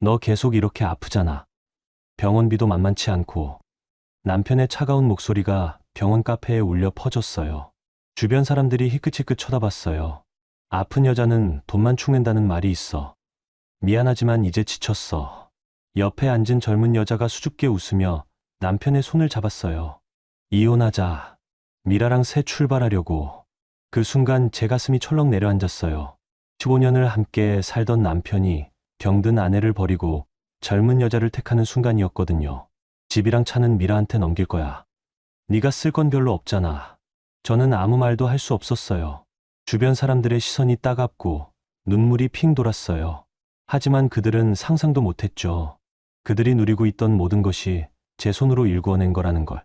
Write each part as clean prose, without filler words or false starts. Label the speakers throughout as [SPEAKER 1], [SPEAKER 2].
[SPEAKER 1] 너 계속 이렇게 아프잖아. 병원비도 만만치 않고. 남편의 차가운 목소리가 병원 카페에 울려 퍼졌어요. 주변 사람들이 희끗희끗 쳐다봤어요. 아픈 여자는 돈만 축낸다는 말이 있어. 미안하지만 이제 지쳤어. 옆에 앉은 젊은 여자가 수줍게 웃으며 남편의 손을 잡았어요. 이혼하자. 미라랑 새 출발하려고. 그 순간 제 가슴이 철렁 내려앉았어요. 15년을 함께 살던 남편이 병든 아내를 버리고 젊은 여자를 택하는 순간이었거든요. 집이랑 차는 미라한테 넘길 거야. 네가 쓸 건 별로 없잖아. 저는 아무 말도 할 수 없었어요. 주변 사람들의 시선이 따갑고 눈물이 핑 돌았어요. 하지만 그들은 상상도 못했죠. 그들이 누리고 있던 모든 것이 제 손으로 일궈낸 거라는 걸.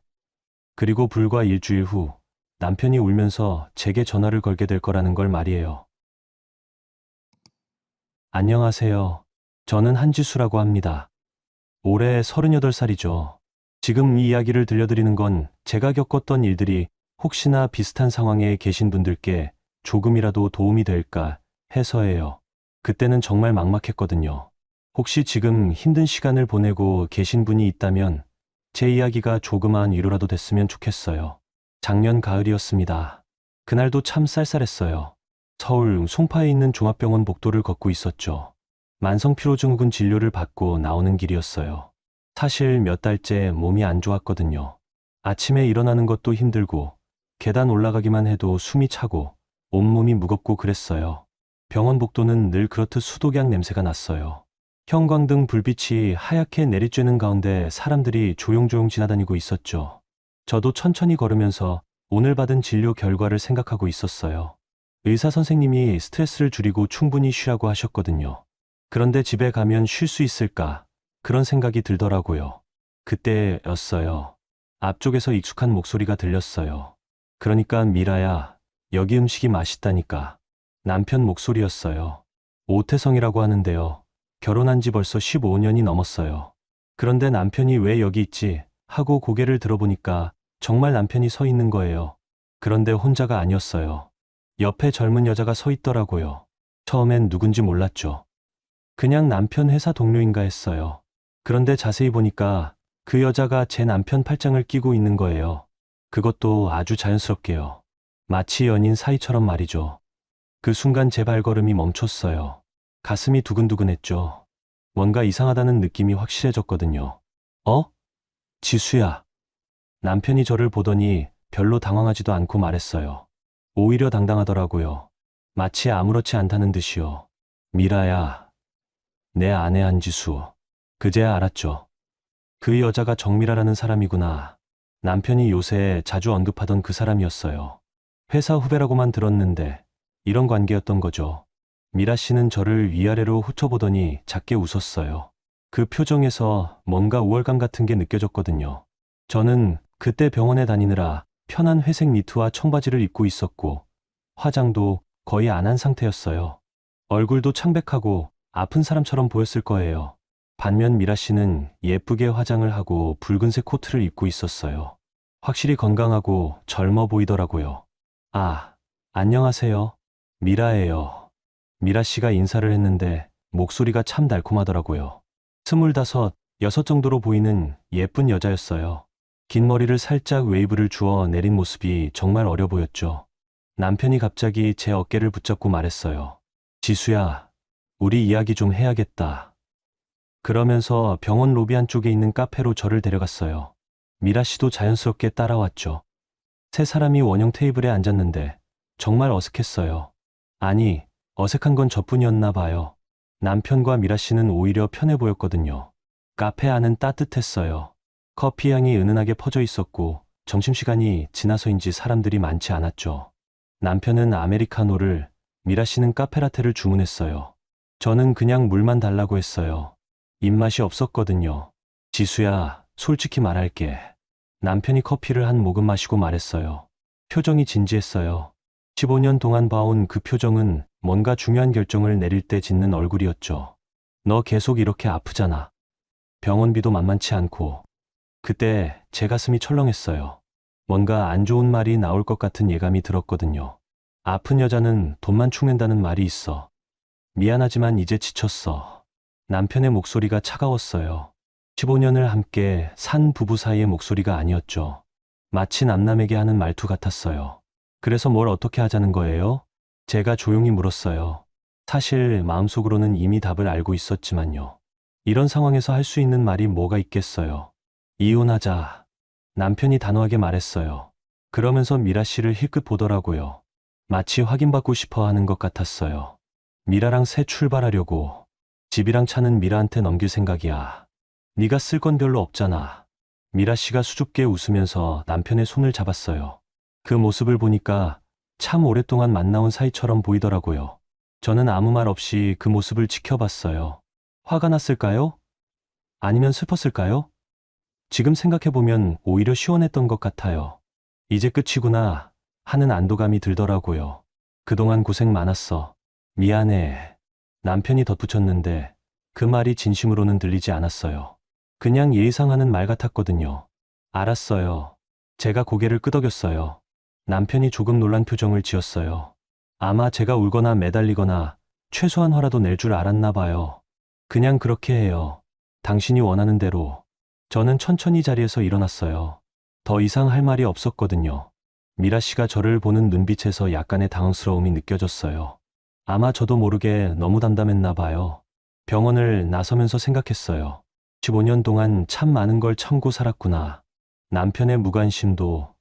[SPEAKER 1] 그리고 불과 일주일 후 남편이 울면서 제게 전화를 걸게 될 거라는 걸 말이에요. 안녕하세요. 저는 한지수라고 합니다. 올해 38살이죠. 지금 이 이야기를 들려드리는 건 제가 겪었던 일들이 혹시나 비슷한 상황에 계신 분들께 조금이라도 도움이 될까 해서예요. 그때는 정말 막막했거든요. 혹시 지금 힘든 시간을 보내고 계신 분이 있다면 제 이야기가 조그마한 위로라도 됐으면 좋겠어요. 작년 가을이었습니다. 그날도 참 쌀쌀했어요. 서울 송파에 있는 종합병원 복도를 걷고 있었죠. 만성피로증후군 진료를 받고 나오는 길이었어요. 사실 몇 달째 몸이 안 좋았거든요. 아침에 일어나는 것도 힘들고 계단 올라가기만 해도 숨이 차고 온몸이 무겁고 그랬어요. 병원 복도는 늘 그렇듯 수독약 냄새가 났어요. 형광등 불빛이 하얗게 내리쬐는 가운데 사람들이 조용조용 지나다니고 있었죠. 저도 천천히 걸으면서 오늘 받은 진료 결과를 생각하고 있었어요. 의사 선생님이 스트레스를 줄이고 충분히 쉬라고 하셨거든요. 그런데 집에 가면 쉴 수 있을까? 그런 생각이 들더라고요. 그때였어요. 앞쪽에서 익숙한 목소리가 들렸어요. 그러니까 미라야, 여기 음식이 맛있다니까. 남편 목소리였어요. 오태성이라고 하는데요. 결혼한 지 벌써 15년이 넘었어요. 그런데 남편이 왜 여기 있지? 하고 고개를 들어보니까 정말 남편이 서 있는 거예요. 그런데 혼자가 아니었어요. 옆에 젊은 여자가 서 있더라고요. 처음엔 누군지 몰랐죠. 그냥 남편 회사 동료인가 했어요. 그런데 자세히 보니까 그 여자가 제 남편 팔짱을 끼고 있는 거예요. 그것도 아주 자연스럽게요. 마치 연인 사이처럼 말이죠. 그 순간 제 발걸음이 멈췄어요. 가슴이 두근두근했죠. 뭔가 이상하다는 느낌이 확실해졌거든요. 어? 지수야. 남편이 저를 보더니 별로 당황하지도 않고 말했어요. 오히려 당당하더라고요. 마치 아무렇지 않다는 듯이요. 미라야, 내 아내 한지수. 그제야 알았죠. 그 여자가 정미라라는 사람이구나. 남편이 요새 자주 언급하던 그 사람이었어요. 회사 후배라고만 들었는데 이런 관계였던 거죠. 미라 씨는 저를 위아래로 훑어보더니 작게 웃었어요. 그 표정에서 뭔가 우월감 같은 게 느껴졌거든요. 저는 그때 병원에 다니느라 편한 회색 니트와 청바지를 입고 있었고 화장도 거의 안 한 상태였어요. 얼굴도 창백하고 아픈 사람처럼 보였을 거예요. 반면 미라 씨는 예쁘게 화장을 하고 붉은색 코트를 입고 있었어요. 확실히 건강하고 젊어 보이더라고요. 아, 안녕하세요. 미라예요. 미라 씨가 인사를 했는데 목소리가 참 달콤하더라고요. 25, 6 정도로 보이는 예쁜 여자였어요. 긴 머리를 살짝 웨이브를 주어 내린 모습이 정말 어려 보였죠. 남편이 갑자기 제 어깨를 붙잡고 말했어요. 지수야, 우리 이야기 좀 해야겠다. 그러면서 병원 로비 안쪽에 있는 카페로 저를 데려갔어요. 미라 씨도 자연스럽게 따라왔죠. 세 사람이 원형 테이블에 앉았는데 정말 어색했어요. 아니, 어색한 건 저뿐이었나 봐요. 남편과 미라 씨는 오히려 편해 보였거든요. 카페 안은 따뜻했어요. 커피 향이 은은하게 퍼져 있었고 점심시간이 지나서인지 사람들이 많지 않았죠. 남편은 아메리카노를, 미라 씨는 카페라테를 주문했어요. 저는 그냥 물만 달라고 했어요. 입맛이 없었거든요. 지수야, 솔직히 말할게. 남편이 커피를 한 모금 마시고 말했어요. 표정이 진지했어요. 15년 동안 봐온 그 표정은 뭔가 중요한 결정을 내릴 때 짓는 얼굴이었죠. 너 계속 이렇게 아프잖아. 병원비도 만만치 않고. 그때 제 가슴이 철렁했어요. 뭔가 안 좋은 말이 나올 것 같은 예감이 들었거든요. 아픈 여자는 돈만 축낸다는 말이 있어. 미안하지만 이제 지쳤어. 남편의 목소리가 차가웠어요. 15년을 함께 산 부부 사이의 목소리가 아니었죠. 마치 남남에게 하는 말투 같았어요. 그래서 뭘 어떻게 하자는 거예요? 제가 조용히 물었어요. 사실 마음속으로는 이미 답을 알고 있었지만요. 이런 상황에서 할 수 있는 말이 뭐가 있겠어요. 이혼하자. 남편이 단호하게 말했어요. 그러면서 미라 씨를 힐끗 보더라고요. 마치 확인받고 싶어 하는 것 같았어요. 미라랑 새 출발하려고. 집이랑 차는 미라한테 넘길 생각이야. 네가 쓸 건 별로 없잖아. 미라 씨가 수줍게 웃으면서 남편의 손을 잡았어요. 그 모습을 보니까 참 오랫동안 만나온 사이처럼 보이더라고요. 저는 아무 말 없이 그 모습을 지켜봤어요. 화가 났을까요? 아니면 슬펐을까요? 지금 생각해보면 오히려 시원했던 것 같아요. 이제 끝이구나 하는 안도감이 들더라고요. 그동안 고생 많았어. 미안해. 남편이 덧붙였는데 그 말이 진심으로는 들리지 않았어요. 그냥 예의상 하는 말 같았거든요. 알았어요. 제가 고개를 끄덕였어요. 남편이 조금 놀란 표정을 지었어요. 아마 제가 울거나 매달리거나 최소한 화라도 낼 줄 알았나 봐요. 그냥 그렇게 해요. 당신이 원하는 대로. 저는 천천히 자리에서 일어났어요. 더 이상 할 말이 없었거든요. 미라 씨가 저를 보는 눈빛에서 약간의 당황스러움이 느껴졌어요. 아마 저도 모르게 너무 담담했나 봐요. 병원을 나서면서 생각했어요. 15년 동안 참 많은 걸 참고 살았구나. 남편의 무관심도,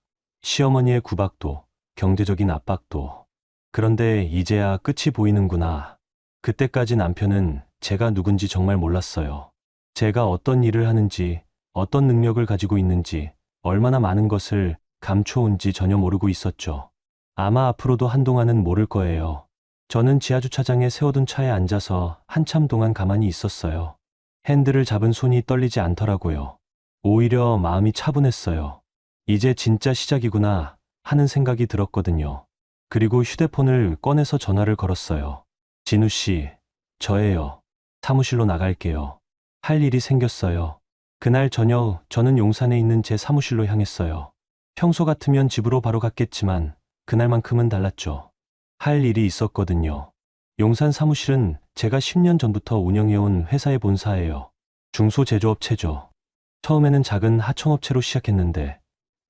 [SPEAKER 1] 시어머니의 구박도, 경제적인 압박도. 그런데 이제야 끝이 보이는구나. 그때까지 남편은 제가 누군지 정말 몰랐어요. 제가 어떤 일을 하는지, 어떤 능력을 가지고 있는지, 얼마나 많은 것을 감춰온지 전혀 모르고 있었죠. 아마 앞으로도 한동안은 모를 거예요. 저는 지하주차장에 세워둔 차에 앉아서 한참 동안 가만히 있었어요. 핸들을 잡은 손이 떨리지 않더라고요. 오히려 마음이 차분했어요. 이제 진짜 시작이구나 하는 생각이 들었거든요. 그리고 휴대폰을 꺼내서 전화를 걸었어요. 진우 씨, 저예요. 사무실로 나갈게요. 할 일이 생겼어요. 그날 저녁 저는 용산에 있는 제 사무실로 향했어요. 평소 같으면 집으로 바로 갔겠지만 그날만큼은 달랐죠. 할 일이 있었거든요. 용산 사무실은 제가 10년 전부터 운영해온 회사의 본사예요. 중소제조업체죠. 처음에는 작은 하청업체로 시작했는데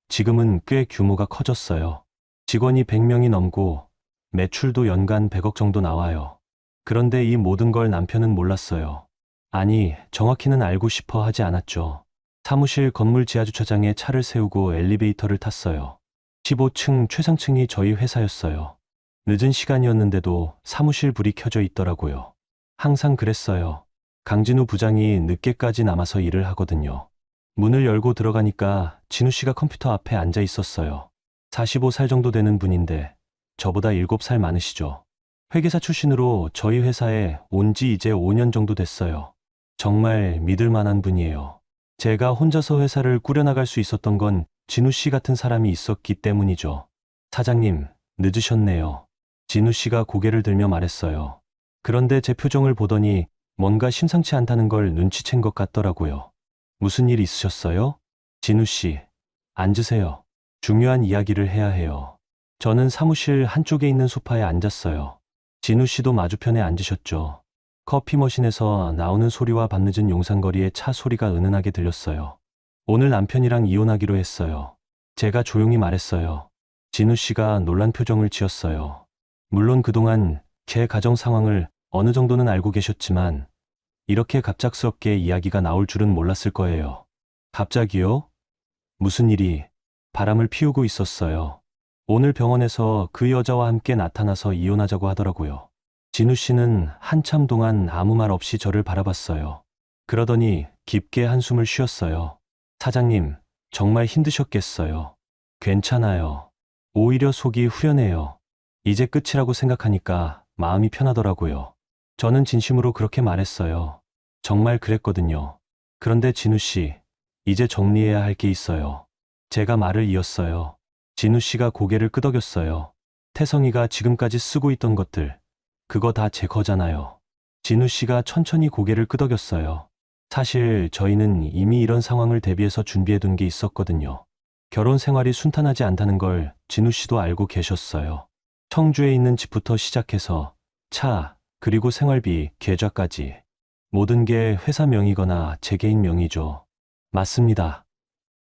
[SPEAKER 1] 지금은 꽤 규모가 커졌어요. 직원이 100명이 넘고 매출도 연간 100억 정도 나와요. 그런데 이 모든 걸 남편은 몰랐어요. 아니, 정확히는 알고 싶어 하지 않았죠. 사무실 건물 지하주차장에 차를 세우고 엘리베이터를 탔어요. 15층 최상층이 저희 회사였어요. 늦은 시간이었는데도 사무실 불이 켜져 있더라고요. 항상 그랬어요. 강진우 부장이 늦게까지 남아서 일을 하거든요. 문을 열고 들어가니까 진우 씨가 컴퓨터 앞에 앉아 있었어요. 45살 정도 되는 분인데 저보다 7살 많으시죠. 회계사 출신으로 저희 회사에 온 지 이제 5년 정도 됐어요. 정말 믿을 만한 분이에요. 제가 혼자서 회사를 꾸려나갈 수 있었던 건 진우 씨 같은 사람이 있었기 때문이죠. 사장님, 늦으셨네요. 진우 씨가 고개를 들며 말했어요. 그런데 제 표정을 보더니 뭔가 심상치 않다는 걸 눈치챈 것 같더라고요. 무슨 일 있으셨어요? 진우 씨, 앉으세요. 중요한 이야기를 해야 해요. 저는 사무실 한쪽에 있는 소파에 앉았어요. 진우 씨도 맞은편에 앉으셨죠. 커피 머신에서 나오는 소리와 밤늦은 용산거리의 차 소리가 은은하게 들렸어요. 오늘 남편이랑 이혼하기로 했어요. 제가 조용히 말했어요. 진우 씨가 놀란 표정을 지었어요. 물론 그동안 제 가정 상황을 어느 정도는 알고 계셨지만 이렇게 갑작스럽게 이야기가 나올 줄은 몰랐을 거예요. 갑자기요? 무슨 일이? 바람을 피우고 있었어요. 오늘 병원에서 그 여자와 함께 나타나서 이혼하자고 하더라고요. 진우 씨는 한참 동안 아무 말 없이 저를 바라봤어요. 그러더니 깊게 한숨을 쉬었어요. 사장님, 정말 힘드셨겠어요. 괜찮아요. 오히려 속이 후련해요. 이제 끝이라고 생각하니까 마음이 편하더라고요. 저는 진심으로 그렇게 말했어요. 정말 그랬거든요. 그런데 진우 씨, 이제 정리해야 할 게 있어요. 제가 말을 이었어요. 진우 씨가 고개를 끄덕였어요. 태성이가 지금까지 쓰고 있던 것들, 그거 다 제 거잖아요. 진우 씨가 천천히 고개를 끄덕였어요. 사실 저희는 이미 이런 상황을 대비해서 준비해둔 게 있었거든요. 결혼 생활이 순탄하지 않다는 걸 진우 씨도 알고 계셨어요. 청주에 있는 집부터 시작해서 차, 그리고 생활비, 계좌까지 모든 게 회사 명의거나 제 개인 명의죠. 맞습니다.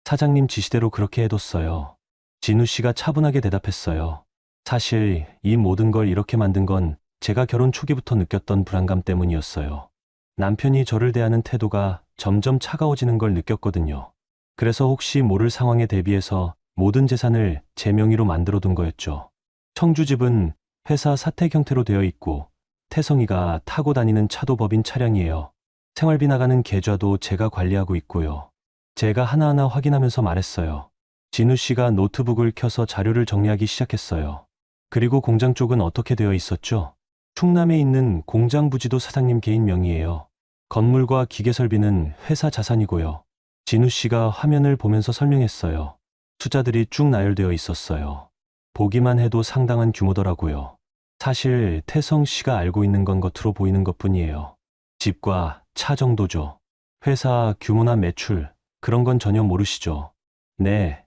[SPEAKER 1] 사장님 지시대로 그렇게 해뒀어요. 진우 씨가 차분하게 대답했어요. 사실 이 모든 걸 이렇게 만든 건 제가 결혼 초기부터 느꼈던 불안감 때문이었어요. 남편이 저를 대하는 태도가 점점 차가워지는 걸 느꼈거든요. 그래서 혹시 모를 상황에 대비해서 모든 재산을 제 명의로 만들어둔 거였죠. 청주집은 회사 사택 형태로 되어 있고 태성이가 타고 다니는 차도 법인 차량이에요. 생활비 나가는 계좌도 제가 관리하고 있고요. 제가 하나하나 확인하면서 말했어요. 진우 씨가 노트북을 켜서 자료를 정리하기 시작했어요. 그리고 공장 쪽은 어떻게 되어 있었죠? 충남에 있는 공장 부지도 사장님 개인 명의예요. 건물과 기계 설비는 회사 자산이고요. 진우 씨가 화면을 보면서 설명했어요. 숫자들이 쭉 나열되어 있었어요. 보기만 해도 상당한 규모더라고요. 사실 태성 씨가 알고 있는 건 겉으로 보이는 것뿐이에요. 집과 차 정도죠. 회사 규모나 매출, 그런 건 전혀 모르시죠. 네,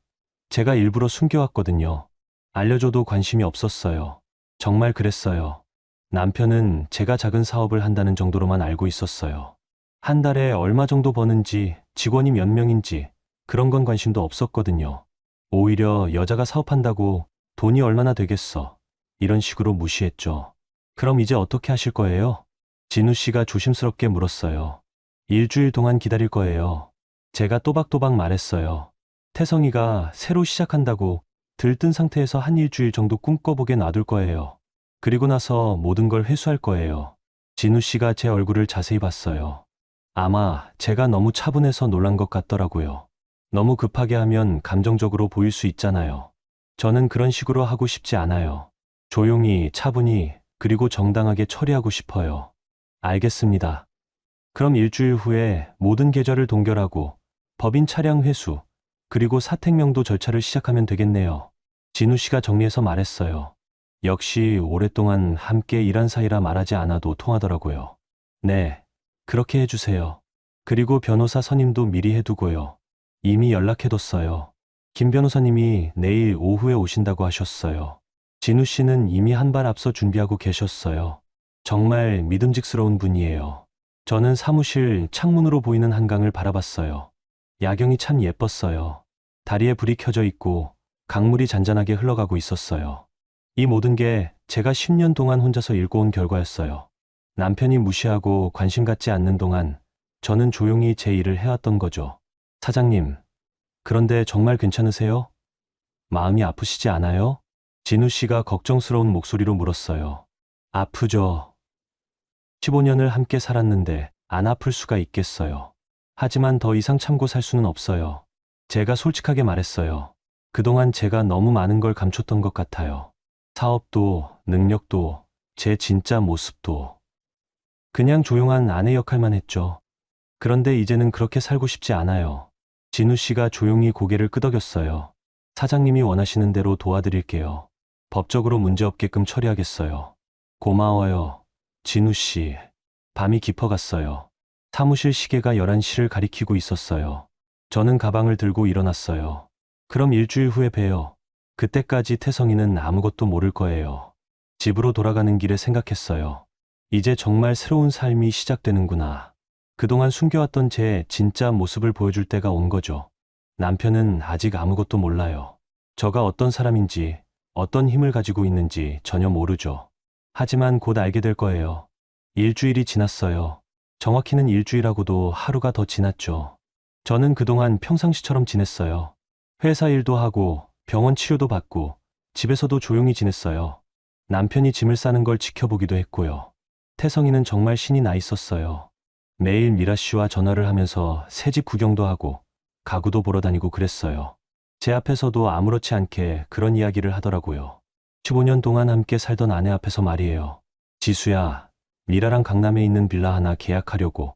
[SPEAKER 1] 제가 일부러 숨겨왔거든요. 알려줘도 관심이 없었어요. 정말 그랬어요. 남편은 제가 작은 사업을 한다는 정도로만 알고 있었어요. 한 달에 얼마 정도 버는지, 직원이 몇 명인지, 그런 건 관심도 없었거든요. 오히려 여자가 사업한다고 돈이 얼마나 되겠어. 이런 식으로 무시했죠. 그럼 이제 어떻게 하실 거예요? 진우 씨가 조심스럽게 물었어요. 일주일 동안 기다릴 거예요. 제가 또박또박 말했어요. 태성이가 새로 시작한다고 들뜬 상태에서 한 일주일 정도 꿈꿔보게 놔둘 거예요. 그리고 나서 모든 걸 회수할 거예요. 진우 씨가 제 얼굴을 자세히 봤어요. 아마 제가 너무 차분해서 놀란 것 같더라고요. 너무 급하게 하면 감정적으로 보일 수 있잖아요. 저는 그런 식으로 하고 싶지 않아요. 조용히, 차분히, 그리고 정당하게 처리하고 싶어요. 알겠습니다. 그럼 일주일 후에 모든 계좌를 동결하고 법인 차량 회수, 그리고 사택명도 절차를 시작하면 되겠네요. 진우 씨가 정리해서 말했어요. 역시 오랫동안 함께 일한 사이라 말하지 않아도 통하더라고요. 네, 그렇게 해주세요. 그리고 변호사 선임도 미리 해두고요. 이미 연락해뒀어요. 김 변호사님이 내일 오후에 오신다고 하셨어요. 진우 씨는 이미 한 발 앞서 준비하고 계셨어요. 정말 믿음직스러운 분이에요. 저는 사무실 창문으로 보이는 한강을 바라봤어요. 야경이 참 예뻤어요. 다리에 불이 켜져 있고 강물이 잔잔하게 흘러가고 있었어요. 이 모든 게 제가 10년 동안 혼자서 읽어온 결과였어요. 남편이 무시하고 관심 갖지 않는 동안 저는 조용히 제 일을 해왔던 거죠. 사장님, 그런데 정말 괜찮으세요? 마음이 아프시지 않아요? 진우 씨가 걱정스러운 목소리로 물었어요. 아프죠. 15년을 함께 살았는데 안 아플 수가 있겠어요. 하지만 더 이상 참고 살 수는 없어요. 제가 솔직하게 말했어요. 그동안 제가 너무 많은 걸 감췄던 것 같아요. 사업도, 능력도, 제 진짜 모습도. 그냥 조용한 아내 역할만 했죠. 그런데 이제는 그렇게 살고 싶지 않아요. 진우 씨가 조용히 고개를 끄덕였어요. 사장님이 원하시는 대로 도와드릴게요. 법적으로 문제없게끔 처리하겠어요. 고마워요, 진우 씨. 밤이 깊어갔어요. 사무실 시계가 11시를 가리키고 있었어요. 저는 가방을 들고 일어났어요. 그럼 일주일 후에 봬요. 그때까지 태성이는 아무것도 모를 거예요. 집으로 돌아가는 길에 생각했어요. 이제 정말 새로운 삶이 시작되는구나. 그동안 숨겨왔던 제 진짜 모습을 보여줄 때가 온 거죠. 남편은 아직 아무것도 몰라요. 저가 어떤 사람인지, 어떤 힘을 가지고 있는지 전혀 모르죠. 하지만 곧 알게 될 거예요. 일주일이 지났어요. 정확히는 일주일하고도 하루가 더 지났죠. 저는 그동안 평상시처럼 지냈어요. 회사 일도 하고 병원 치료도 받고 집에서도 조용히 지냈어요. 남편이 짐을 싸는 걸 지켜보기도 했고요. 태성이는 정말 신이 나 있었어요. 매일 미라 씨와 전화를 하면서 새집 구경도 하고 가구도 보러 다니고 그랬어요. 제 앞에서도 아무렇지 않게 그런 이야기를 하더라고요. 15년 동안 함께 살던 아내 앞에서 말이에요. 지수야, 미라랑 강남에 있는 빌라 하나 계약하려고.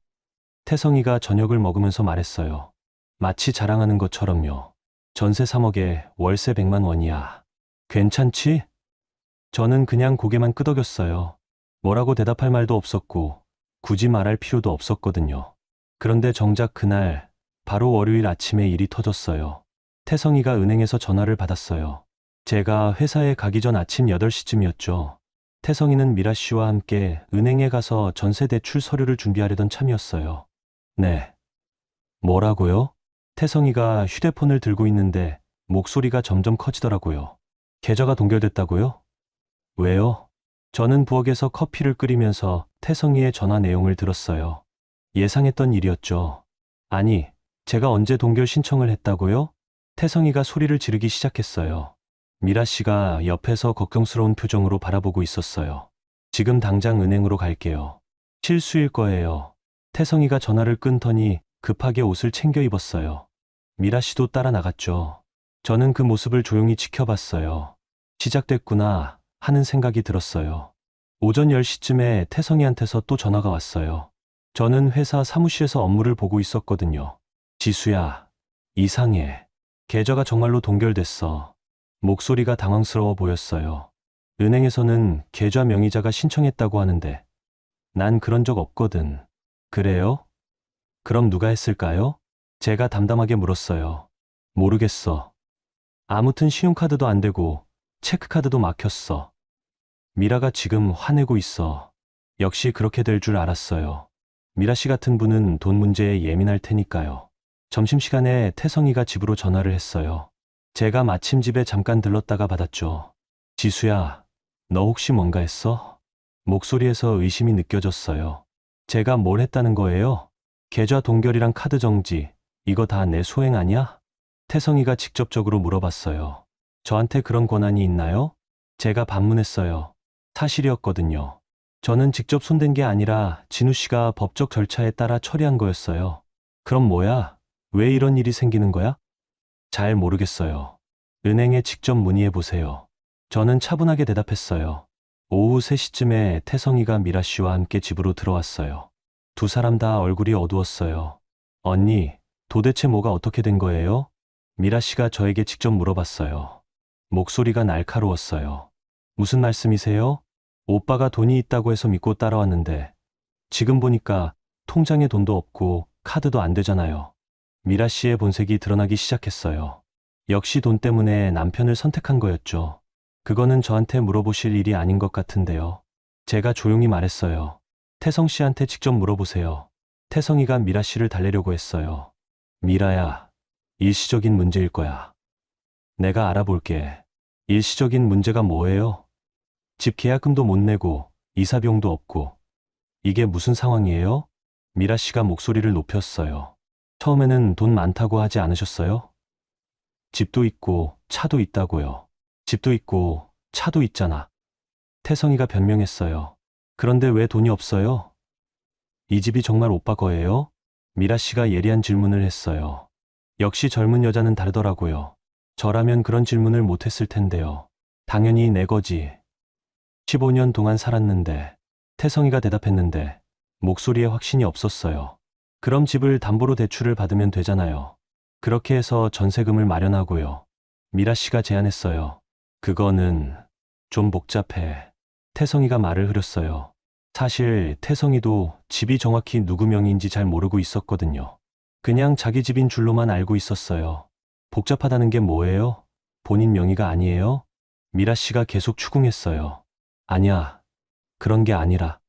[SPEAKER 1] 태성이가 저녁을 먹으면서 말했어요. 마치 자랑하는 것처럼요. 전세 3억에 월세 100만 원이야. 괜찮지? 저는 그냥 고개만 끄덕였어요. 뭐라고 대답할 말도 없었고 굳이 말할 필요도 없었거든요. 그런데 정작 그날 바로 월요일 아침에 일이 터졌어요. 태성이가 은행에서 전화를 받았어요. 제가 회사에 가기 전 아침 8시쯤이었죠. 태성이는 미라 씨와 함께 은행에 가서 전세 대출 서류를 준비하려던 참이었어요. 네. 뭐라고요? 태성이가 휴대폰을 들고 있는데 목소리가 점점 커지더라고요. 계좌가 동결됐다고요? 왜요? 저는 부엌에서 커피를 끓이면서 태성이의 전화 내용을 들었어요. 예상했던 일이었죠. 아니, 제가 언제 동결 신청을 했다고요? 태성이가 소리를 지르기 시작했어요. 미라 씨가 옆에서 걱정스러운 표정으로 바라보고 있었어요. 지금 당장 은행으로 갈게요. 실수일 거예요. 태성이가 전화를 끊더니 급하게 옷을 챙겨 입었어요. 미라 씨도 따라 나갔죠. 저는 그 모습을 조용히 지켜봤어요. 시작됐구나 하는 생각이 들었어요. 오전 10시쯤에 태성이한테서 또 전화가 왔어요. 저는 회사 사무실에서 업무를 보고 있었거든요. 지수야, 이상해. 계좌가 정말로 동결됐어. 목소리가 당황스러워 보였어요. 은행에서는 계좌 명의자가 신청했다고 하는데 난 그런 적 없거든. 그래요? 그럼 누가 했을까요? 제가 담담하게 물었어요. 모르겠어. 아무튼 신용카드도 안 되고 체크카드도 막혔어. 미라가 지금 화내고 있어. 역시 그렇게 될 줄 알았어요. 미라 씨 같은 분은 돈 문제에 예민할 테니까요. 점심시간에 태성이가 집으로 전화를 했어요. 제가 마침 집에 잠깐 들렀다가 받았죠. 지수야, 너 혹시 뭔가 했어? 목소리에서 의심이 느껴졌어요. 제가 뭘 했다는 거예요? 계좌 동결이랑 카드 정지, 이거 다 내 소행 아니야? 태성이가 직접적으로 물어봤어요. 저한테 그런 권한이 있나요? 제가 반문했어요. 사실이었거든요. 저는 직접 손댄 게 아니라 진우 씨가 법적 절차에 따라 처리한 거였어요. 그럼 뭐야? 왜 이런 일이 생기는 거야? 잘 모르겠어요. 은행에 직접 문의해 보세요. 저는 차분하게 대답했어요. 오후 3시쯤에 태성이가 미라 씨와 함께 집으로 들어왔어요. 두 사람 다 얼굴이 어두웠어요. 언니, 도대체 뭐가 어떻게 된 거예요? 미라 씨가 저에게 직접 물어봤어요. 목소리가 날카로웠어요. 무슨 말씀이세요? 오빠가 돈이 있다고 해서 믿고 따라왔는데 지금 보니까 통장에 돈도 없고 카드도 안 되잖아요. 미라 씨의 본색이 드러나기 시작했어요. 역시 돈 때문에 남편을 선택한 거였죠. 그거는 저한테 물어보실 일이 아닌 것 같은데요. 제가 조용히 말했어요. 태성 씨한테 직접 물어보세요. 태성이가 미라 씨를 달래려고 했어요. 미라야, 일시적인 문제일 거야. 내가 알아볼게. 일시적인 문제가 뭐예요? 집 계약금도 못 내고 이사 비용도 없고 이게 무슨 상황이에요? 미라 씨가 목소리를 높였어요. 처음에는 돈 많다고 하지 않으셨어요? 집도 있고 차도 있다고요. 집도 있고 차도 있잖아. 태성이가 변명했어요. 그런데 왜 돈이 없어요? 이 집이 정말 오빠 거예요? 미라 씨가 예리한 질문을 했어요. 역시 젊은 여자는 다르더라고요. 저라면 그런 질문을 못 했을 텐데요. 당연히 내 거지. 15년 동안 살았는데, 태성이가 대답했는데, 목소리에 확신이 없었어요. 그럼 집을 담보로 대출을 받으면 되잖아요. 그렇게 해서 전세금을 마련하고요. 미라 씨가 제안했어요. 그거는 좀 복잡해. 태성이가 말을 흐렸어요. 사실 태성이도 집이 정확히 누구 명의인지 잘 모르고 있었거든요. 그냥 자기 집인 줄로만 알고 있었어요. 복잡하다는 게 뭐예요? 본인 명의가 아니에요? 미라 씨가 계속 추궁했어요. 아니야. 그런 게 아니라.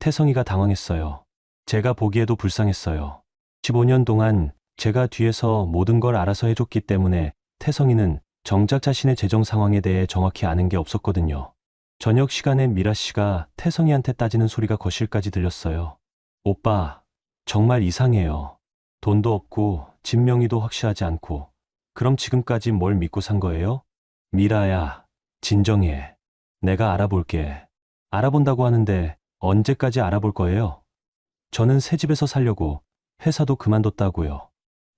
[SPEAKER 1] 태성이가 당황했어요. 제가 보기에도 불쌍했어요. 15년 동안 제가 뒤에서 모든 걸 알아서 해줬기 때문에 태성이는 정작 자신의 재정 상황에 대해 정확히 아는 게 없었거든요. 저녁 시간에 미라 씨가 태성이한테 따지는 소리가 거실까지 들렸어요. 오빠, 정말 이상해요. 돈도 없고 집 명의도 확실하지 않고 그럼 지금까지 뭘 믿고 산 거예요? 미라야, 진정해. 내가 알아볼게. 알아본다고 하는데 언제까지 알아볼 거예요? 저는 새 집에서 살려고 회사도 그만뒀다고요.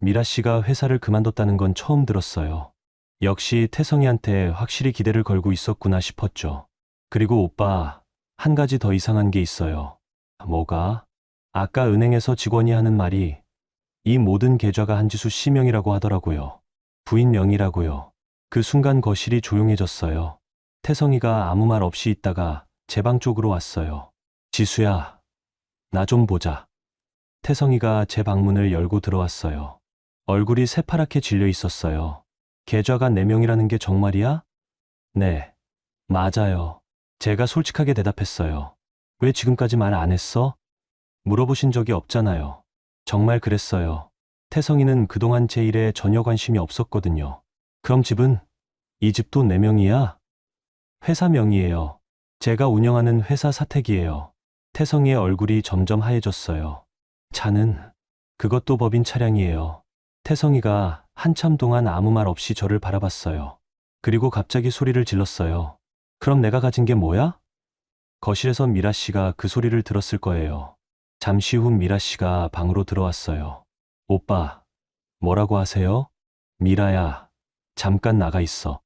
[SPEAKER 1] 미라 씨가 회사를 그만뒀다는 건 처음 들었어요. 역시 태성이한테 확실히 기대를 걸고 있었구나 싶었죠. 그리고 오빠, 한 가지 더 이상한 게 있어요. 뭐가? 아까 은행에서 직원이 하는 말이 이 모든 계좌가 한지수 씨 명이라고 하더라고요. 부인 명이라고요. 그 순간 거실이 조용해졌어요. 태성이가 아무 말 없이 있다가 제 방 쪽으로 왔어요. 지수야, 나 좀 보자. 태성이가 제 방문을 열고 들어왔어요. 얼굴이 새파랗게 질려 있었어요. 계좌가 내 명이라는 게 정말이야? 네, 맞아요. 제가 솔직하게 대답했어요. 왜 지금까지 말 안 했어? 물어보신 적이 없잖아요. 정말 그랬어요. 태성이는 그동안 제 일에 전혀 관심이 없었거든요. 그럼 집은? 이 집도 내 명이야? 회사 명이에요. 제가 운영하는 회사 사택이에요. 태성이의 얼굴이 점점 하얘졌어요. 차는? 그것도 법인 차량이에요. 태성이가 한참 동안 아무 말 없이 저를 바라봤어요. 그리고 갑자기 소리를 질렀어요. 그럼 내가 가진 게 뭐야? 거실에서 미라 씨가 그 소리를 들었을 거예요. 잠시 후 미라 씨가 방으로 들어왔어요. 오빠, 뭐라고 하세요? 미라야, 잠깐 나가 있어.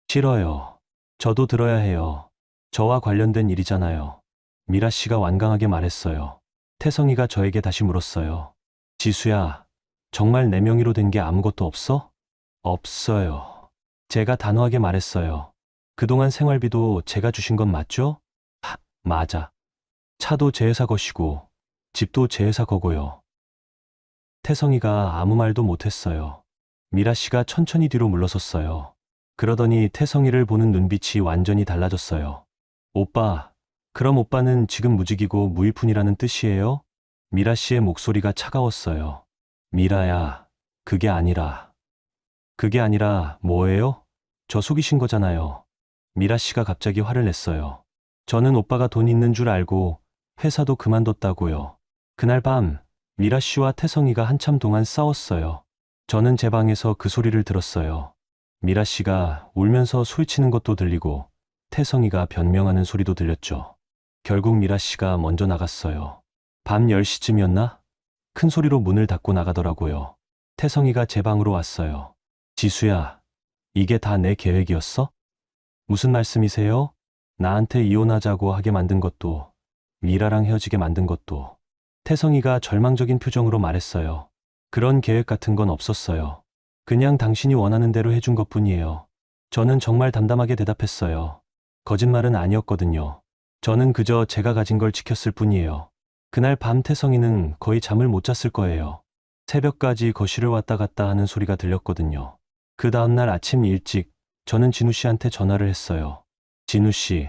[SPEAKER 1] 싫어요. 저도 들어야 해요. 저와 관련된 일이잖아요. 미라 씨가 완강하게 말했어요. 태성이가 저에게 다시 물었어요. 지수야, 정말 내 명의로 된 게 아무것도 없어? 없어요. 제가 단호하게 말했어요. 그동안 생활비도 제가 주신 건 맞죠? 맞아. 차도 제 회사 것이고, 집도 제 회사 거고요. 태성이가 아무 말도 못했어요. 미라 씨가 천천히 뒤로 물러섰어요. 그러더니 태성이를 보는 눈빛이 완전히 달라졌어요. 오빠, 그럼 오빠는 지금 무직이고 무일푼이라는 뜻이에요? 미라 씨의 목소리가 차가웠어요. 미라야, 그게 아니라. 그게 아니라 뭐예요? 저 속이신 거잖아요. 미라 씨가 갑자기 화를 냈어요. 저는 오빠가 돈 있는 줄 알고 회사도 그만뒀다고요. 그날 밤 미라 씨와 태성이가 한참 동안 싸웠어요. 저는 제 방에서 그 소리를 들었어요. 미라 씨가 울면서 소리치는 것도 들리고 태성이가 변명하는 소리도 들렸죠. 결국 미라 씨가 먼저 나갔어요. 밤 10시쯤이었나? 큰 소리로 문을 닫고 나가더라고요. 태성이가 제 방으로 왔어요. 지수야, 이게 다 내 계획이었어? 무슨 말씀이세요? 나한테 이혼하자고 하게 만든 것도, 미라랑 헤어지게 만든 것도. 태성이가 절망적인 표정으로 말했어요. 그런 계획 같은 건 없었어요. 그냥 당신이 원하는 대로 해준 것뿐이에요. 저는 정말 담담하게 대답했어요. 거짓말은 아니었거든요. 저는 그저 제가 가진 걸 지켰을 뿐이에요. 그날 밤 태성이는 거의 잠을 못 잤을 거예요. 새벽까지 거실을 왔다 갔다 하는 소리가 들렸거든요. 그 다음날 아침 일찍 저는 진우 씨한테 전화를 했어요. 진우 씨,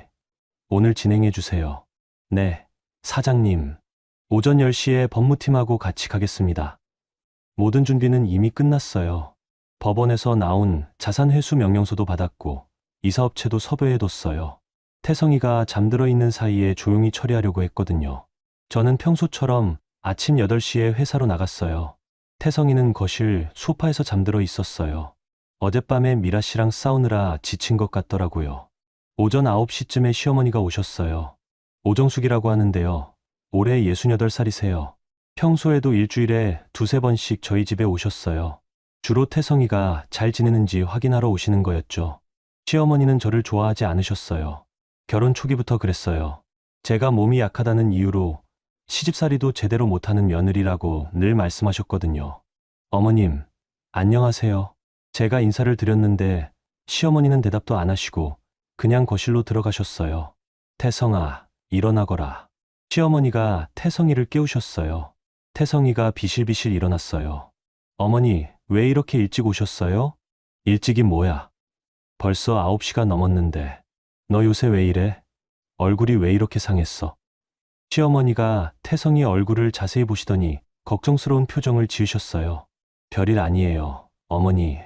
[SPEAKER 1] 오늘 진행해 주세요. 네, 사장님. 오전 10시에 법무팀하고 같이 가겠습니다. 모든 준비는 이미 끝났어요. 법원에서 나온 자산회수 명령서도 받았고 이사업체도 섭외해뒀어요. 태성이가 잠들어 있는 사이에 조용히 처리하려고 했거든요. 저는 평소처럼 아침 8시에 회사로 나갔어요. 태성이는 거실 소파에서 잠들어 있었어요. 어젯밤에 미라 씨랑 싸우느라 지친 것 같더라고요. 오전 9시쯤에 시어머니가 오셨어요. 오정숙이라고 하는데요. 올해 68살이세요. 평소에도 일주일에 두세 번씩 저희 집에 오셨어요. 주로 태성이가 잘 지내는지 확인하러 오시는 거였죠. 시어머니는 저를 좋아하지 않으셨어요. 결혼 초기부터 그랬어요. 제가 몸이 약하다는 이유로 시집살이도 제대로 못하는 며느리라고 늘 말씀하셨거든요. 어머님, 안녕하세요. 제가 인사를 드렸는데 시어머니는 대답도 안 하시고 그냥 거실로 들어가셨어요. 태성아, 일어나거라. 시어머니가 태성이를 깨우셨어요. 태성이가 비실비실 일어났어요. 어머니, 왜 이렇게 일찍 오셨어요? 일찍이 뭐야? 벌써 9시가 넘었는데. 너 요새 왜 이래? 얼굴이 왜 이렇게 상했어? 시어머니가 태성이 얼굴을 자세히 보시더니 걱정스러운 표정을 지으셨어요. 별일 아니에요, 어머니.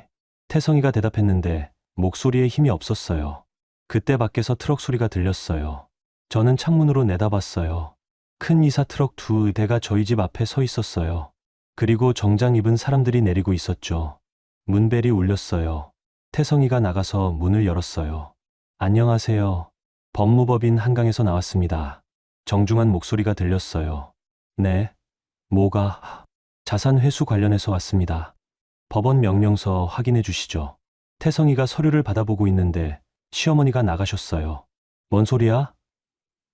[SPEAKER 1] 태성이가 대답했는데 목소리에 힘이 없었어요. 그때 밖에서 트럭 소리가 들렸어요. 저는 창문으로 내다봤어요. 큰 이사 트럭 2대가 저희 집 앞에 서 있었어요. 그리고 정장 입은 사람들이 내리고 있었죠. 문벨이 울렸어요. 태성이가 나가서 문을 열었어요. 안녕하세요. 법무법인 한강에서 나왔습니다. 정중한 목소리가 들렸어요. 네, 뭐가? 자산 회수 관련해서 왔습니다. 법원 명령서 확인해 주시죠. 태성이가 서류를 받아보고 있는데 시어머니가 나가셨어요. 뭔 소리야?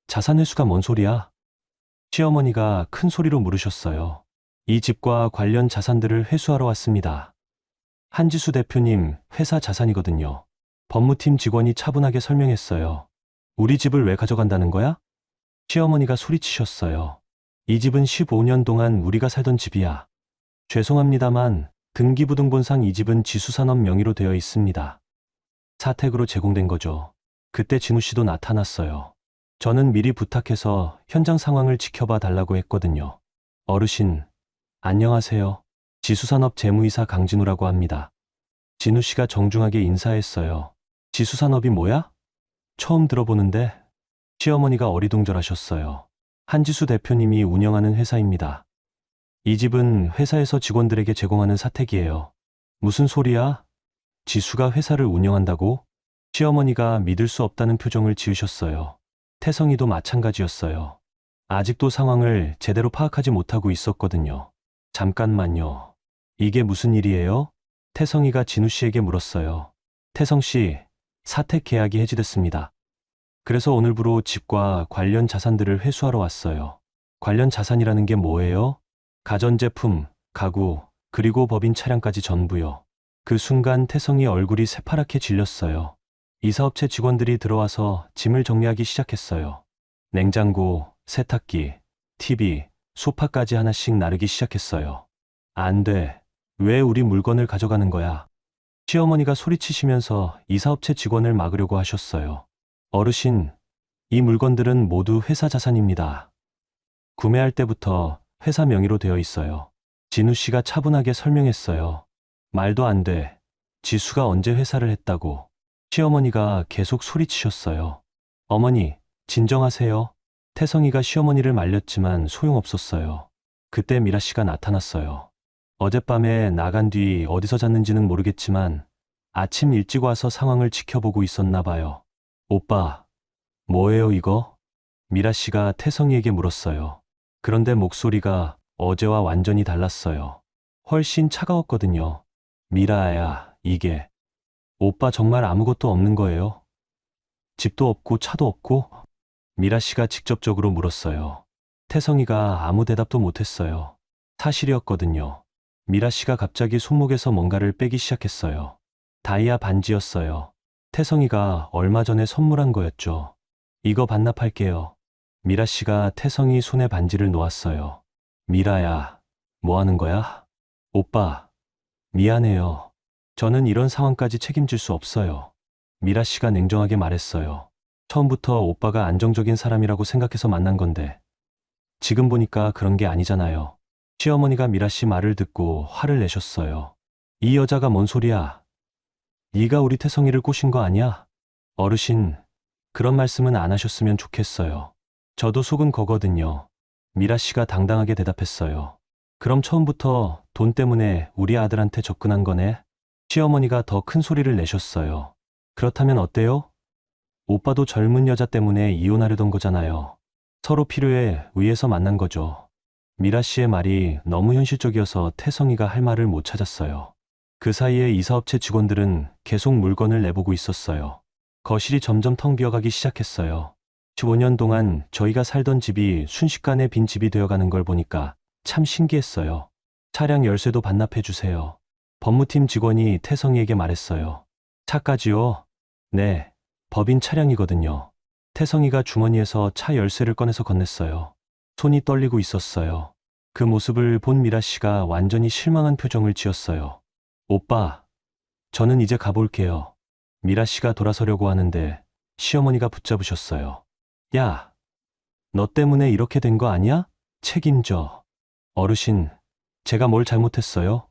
[SPEAKER 1] 자산 회수가 뭔 소리야? 시어머니가 큰 소리로 물으셨어요. 이 집과 관련 자산들을 회수하러 왔습니다. 한지수 대표님 회사 자산이거든요. 법무팀 직원이 차분하게 설명했어요. 우리 집을 왜 가져간다는 거야? 시어머니가 소리치셨어요. 이 집은 15년 동안 우리가 살던 집이야. 죄송합니다만 등기부등본상 이 집은 지수산업 명의로 되어 있습니다. 사택으로 제공된 거죠. 그때 진우 씨도 나타났어요. 저는 미리 부탁해서 현장 상황을 지켜봐 달라고 했거든요. 어르신, 안녕하세요. 지수산업 재무이사 강진우라고 합니다. 진우 씨가 정중하게 인사했어요. 지수산업이 뭐야? 처음 들어보는데? 시어머니가 어리둥절하셨어요. 한지수 대표님이 운영하는 회사입니다. 이 집은 회사에서 직원들에게 제공하는 사택이에요. 무슨 소리야? 지수가 회사를 운영한다고? 시어머니가 믿을 수 없다는 표정을 지으셨어요. 태성이도 마찬가지였어요. 아직도 상황을 제대로 파악하지 못하고 있었거든요. 잠깐만요. 이게 무슨 일이에요? 태성이가 진우 씨에게 물었어요. 태성 씨, 사택 계약이 해지됐습니다. 그래서 오늘부로 집과 관련 자산들을 회수하러 왔어요. 관련 자산이라는 게 뭐예요? 가전제품, 가구, 그리고 법인 차량까지 전부요. 그 순간 태성이 얼굴이 새파랗게 질렸어요. 이사업체 직원들이 들어와서 짐을 정리하기 시작했어요. 냉장고, 세탁기, TV, 소파까지 하나씩 나르기 시작했어요. 안 돼. 왜 우리 물건을 가져가는 거야? 시어머니가 소리치시면서 이사업체 직원을 막으려고 하셨어요. 어르신, 이 물건들은 모두 회사 자산입니다. 구매할 때부터 회사 명의로 되어 있어요. 진우 씨가 차분하게 설명했어요. 말도 안 돼. 지수가 언제 회사를 했다고. 시어머니가 계속 소리치셨어요. 어머니, 진정하세요. 태성이가 시어머니를 말렸지만 소용없었어요. 그때 미라 씨가 나타났어요. 어젯밤에 나간 뒤 어디서 잤는지는 모르겠지만 아침 일찍 와서 상황을 지켜보고 있었나 봐요. 오빠, 뭐예요 이거? 미라 씨가 태성이에게 물었어요. 그런데 목소리가 어제와 완전히 달랐어요. 훨씬 차가웠거든요. 미라야, 이게 오빠 정말 아무것도 없는 거예요? 집도 없고 차도 없고? 미라 씨가 직접적으로 물었어요. 태성이가 아무 대답도 못했어요. 사실이었거든요. 미라 씨가 갑자기 손목에서 뭔가를 빼기 시작했어요. 다이아 반지였어요. 태성이가 얼마 전에 선물한 거였죠. 이거 반납할게요. 미라 씨가 태성이 손에 반지를 놓았어요. 미라야, 뭐 하는 거야? 오빠, 미안해요. 저는 이런 상황까지 책임질 수 없어요. 미라 씨가 냉정하게 말했어요. 처음부터 오빠가 안정적인 사람이라고 생각해서 만난 건데 지금 보니까 그런 게 아니잖아요. 시어머니가 미라 씨 말을 듣고 화를 내셨어요. 이 여자가 뭔 소리야? 네가 우리 태성이를 꼬신 거 아니야? 어르신, 그런 말씀은 안 하셨으면 좋겠어요. 저도 속은 거거든요. 미라 씨가 당당하게 대답했어요. 그럼 처음부터 돈 때문에 우리 아들한테 접근한 거네? 시어머니가 더 큰 소리를 내셨어요. 그렇다면 어때요? 오빠도 젊은 여자 때문에 이혼하려던 거잖아요. 서로 필요해 위해서 만난 거죠. 미라 씨의 말이 너무 현실적이어서 태성이가 할 말을 못 찾았어요. 그 사이에 이사업체 직원들은 계속 물건을 내보고 있었어요. 거실이 점점 텅 비어가기 시작했어요. 15년 동안 저희가 살던 집이 순식간에 빈 집이 되어가는 걸 보니까 참 신기했어요. 차량 열쇠도 반납해 주세요. 법무팀 직원이 태성이에게 말했어요. 차까지요? 네, 법인 차량이거든요. 태성이가 주머니에서 차 열쇠를 꺼내서 건넸어요. 손이 떨리고 있었어요. 그 모습을 본 미라 씨가 완전히 실망한 표정을 지었어요. 오빠, 저는 이제 가볼게요. 미라 씨가 돌아서려고 하는데 시어머니가 붙잡으셨어요. 야, 너 때문에 이렇게 된 거 아니야? 책임져. 어르신, 제가 뭘 잘못했어요?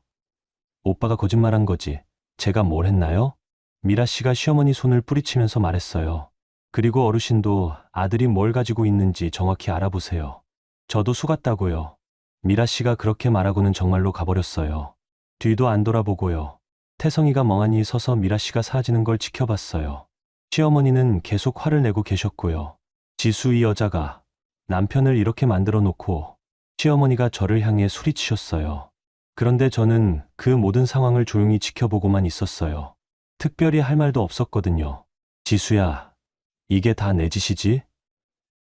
[SPEAKER 1] 오빠가 거짓말한 거지. 제가 뭘 했나요? 미라 씨가 시어머니 손을 뿌리치면서 말했어요. 그리고 어르신도 아들이 뭘 가지고 있는지 정확히 알아보세요. 저도 속았다고요. 미라 씨가 그렇게 말하고는 정말로 가버렸어요. 뒤도 안 돌아보고요. 태성이가 멍하니 서서 미라 씨가 사라지는 걸 지켜봤어요. 시어머니는 계속 화를 내고 계셨고요. 지수 이 여자가 남편을 이렇게 만들어 놓고 시어머니가 저를 향해 소리치셨어요. 그런데 저는 그 모든 상황을 조용히 지켜보고만 있었어요. 특별히 할 말도 없었거든요. 지수야, 이게 다 내 짓이지?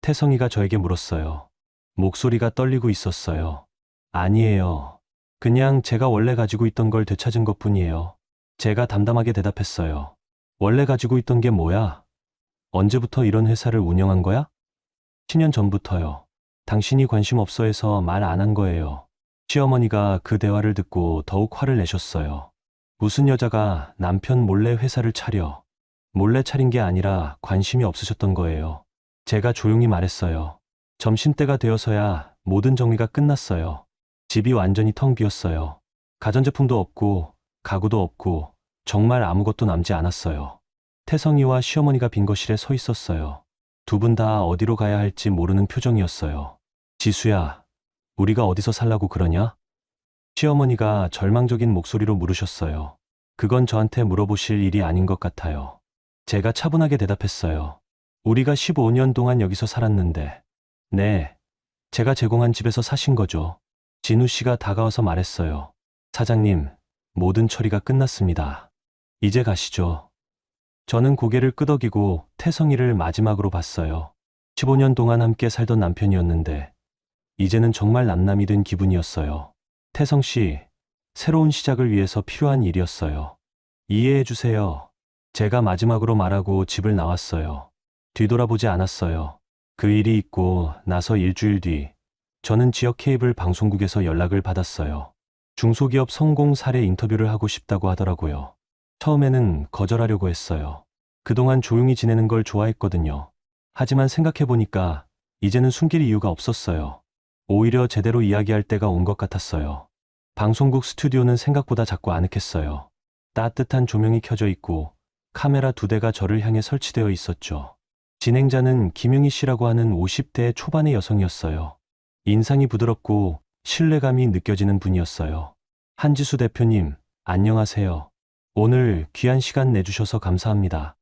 [SPEAKER 1] 태성이가 저에게 물었어요. 목소리가 떨리고 있었어요. 아니에요. 그냥 제가 원래 가지고 있던 걸 되찾은 것뿐이에요. 제가 담담하게 대답했어요. 원래 가지고 있던 게 뭐야? 언제부터 이런 회사를 운영한 거야? 10년 전부터요. 당신이 관심 없어 해서 말 안 한 거예요. 시어머니가 그 대화를 듣고 더욱 화를 내셨어요. 무슨 여자가 남편 몰래 회사를 차려. 몰래 차린 게 아니라 관심이 없으셨던 거예요. 제가 조용히 말했어요. 점심때가 되어서야 모든 정리가 끝났어요. 집이 완전히 텅 비었어요. 가전제품도 없고 가구도 없고 정말 아무것도 남지 않았어요. 태성이와 시어머니가 빈 거실에 서 있었어요. 두 분 다 어디로 가야 할지 모르는 표정이었어요. 지수야, 우리가 어디서 살라고 그러냐? 시어머니가 절망적인 목소리로 물으셨어요. 그건 저한테 물어보실 일이 아닌 것 같아요. 제가 차분하게 대답했어요. 우리가 15년 동안 여기서 살았는데. 네, 제가 제공한 집에서 사신 거죠. 진우 씨가 다가와서 말했어요. 사장님, 모든 처리가 끝났습니다. 이제 가시죠. 저는 고개를 끄덕이고 태성이를 마지막으로 봤어요. 15년 동안 함께 살던 남편이었는데 이제는 정말 남남이 된 기분이었어요. 태성 씨, 새로운 시작을 위해서 필요한 일이었어요. 이해해 주세요. 제가 마지막으로 말하고 집을 나왔어요. 뒤돌아보지 않았어요. 그 일이 있고 나서 일주일 뒤 저는 지역 케이블 방송국에서 연락을 받았어요. 중소기업 성공 사례 인터뷰를 하고 싶다고 하더라고요. 처음에는 거절하려고 했어요. 그동안 조용히 지내는 걸 좋아했거든요. 하지만 생각해보니까 이제는 숨길 이유가 없었어요. 오히려 제대로 이야기할 때가 온 것 같았어요. 방송국 스튜디오는 생각보다 작고 아늑했어요. 따뜻한 조명이 켜져 있고 카메라 2대가 저를 향해 설치되어 있었죠. 진행자는 김용희 씨라고 하는 50대 초반의 여성이었어요. 인상이 부드럽고 신뢰감이 느껴지는 분이었어요. 한지수 대표님, 안녕하세요. 오늘 귀한 시간 내주셔서 감사합니다.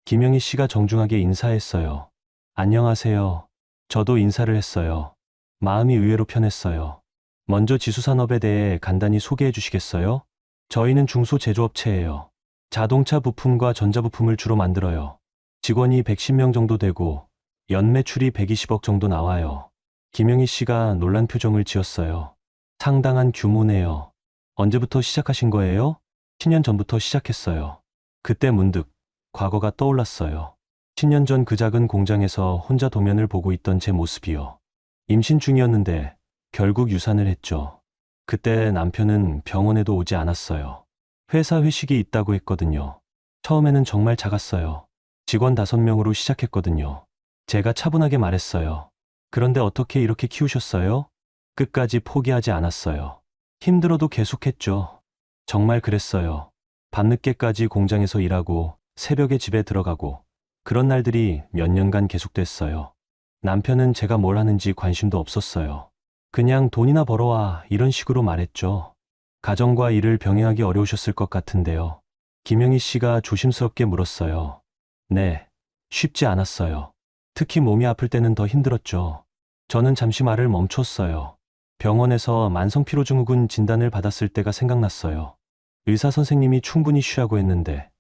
[SPEAKER 1] 김용희 씨가 정중하게 인사했어요. 안녕하세요. 저도 인사를 했어요. 마음이 의외로 편했어요. 먼저 지수산업에 대해 간단히 소개해 주시겠어요? 저희는 중소제조업체예요. 자동차 부품과 전자부품을 주로 만들어요. 직원이 110명 정도 되고 연매출이 120억 정도 나와요. 김영희 씨가 놀란 표정을 지었어요. 상당한 규모네요. 언제부터 시작하신 거예요? 10년 전부터 시작했어요. 그때 문득 과거가 떠올랐어요. 10년 전 그 작은 공장에서 혼자 도면을 보고 있던 제 모습이요. 임신 중이었는데 결국 유산을 했죠. 그때 남편은 병원에도 오지 않았어요. 회사 회식이 있다고 했거든요. 처음에는 정말 작았어요. 직원 5명으로 시작했거든요. 제가 차분하게 말했어요. 그런데 어떻게 이렇게 키우셨어요? 끝까지 포기하지 않았어요. 힘들어도 계속했죠. 정말 그랬어요. 밤늦게까지 공장에서 일하고 새벽에 집에 들어가고 그런 날들이 몇 년간 계속됐어요. 남편은 제가 뭘 하는지 관심도 없었어요. 그냥 돈이나 벌어와 이런 식으로 말했죠. 가정과 일을 병행하기 어려우셨을 것 같은데요. 김영희 씨가 조심스럽게 물었어요. 네, 쉽지 않았어요. 특히 몸이 아플 때는 더 힘들었죠. 저는 잠시 말을 멈췄어요. 병원에서 만성피로증후군 진단을 받았을 때가 생각났어요. 의사 선생님이 충분히 쉬라고 했는데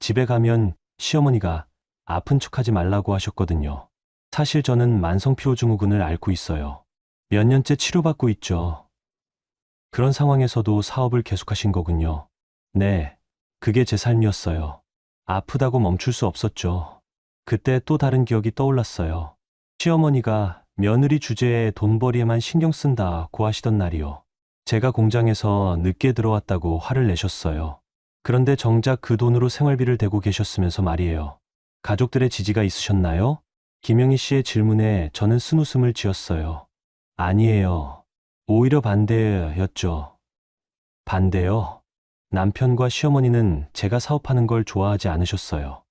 [SPEAKER 1] 집에 가면 시어머니가 아픈 척하지 말라고 하셨거든요. 사실 저는 만성피로증후군을 앓고 있어요. 몇 년째 치료받고 있죠. 그런 상황에서도 사업을 계속하신 거군요. 네, 그게 제 삶이었어요. 아프다고 멈출 수 없었죠. 그때 또 다른 기억이 떠올랐어요. 시어머니가 며느리 주제에 돈벌이에만 신경 쓴다고 하시던 날이요. 제가 공장에서 늦게 들어왔다고 화를 내셨어요. 그런데 정작 그 돈으로 생활비를 대고 계셨으면서 말이에요. 가족들의 지지가 있으셨나요? 김영희 씨의 질문에 저는 쓴웃음을 지었어요. 아니에요. 오히려 반대였죠. 반대요? 남편과 시어머니는 제가 사업하는 걸 좋아하지 않으셨어요.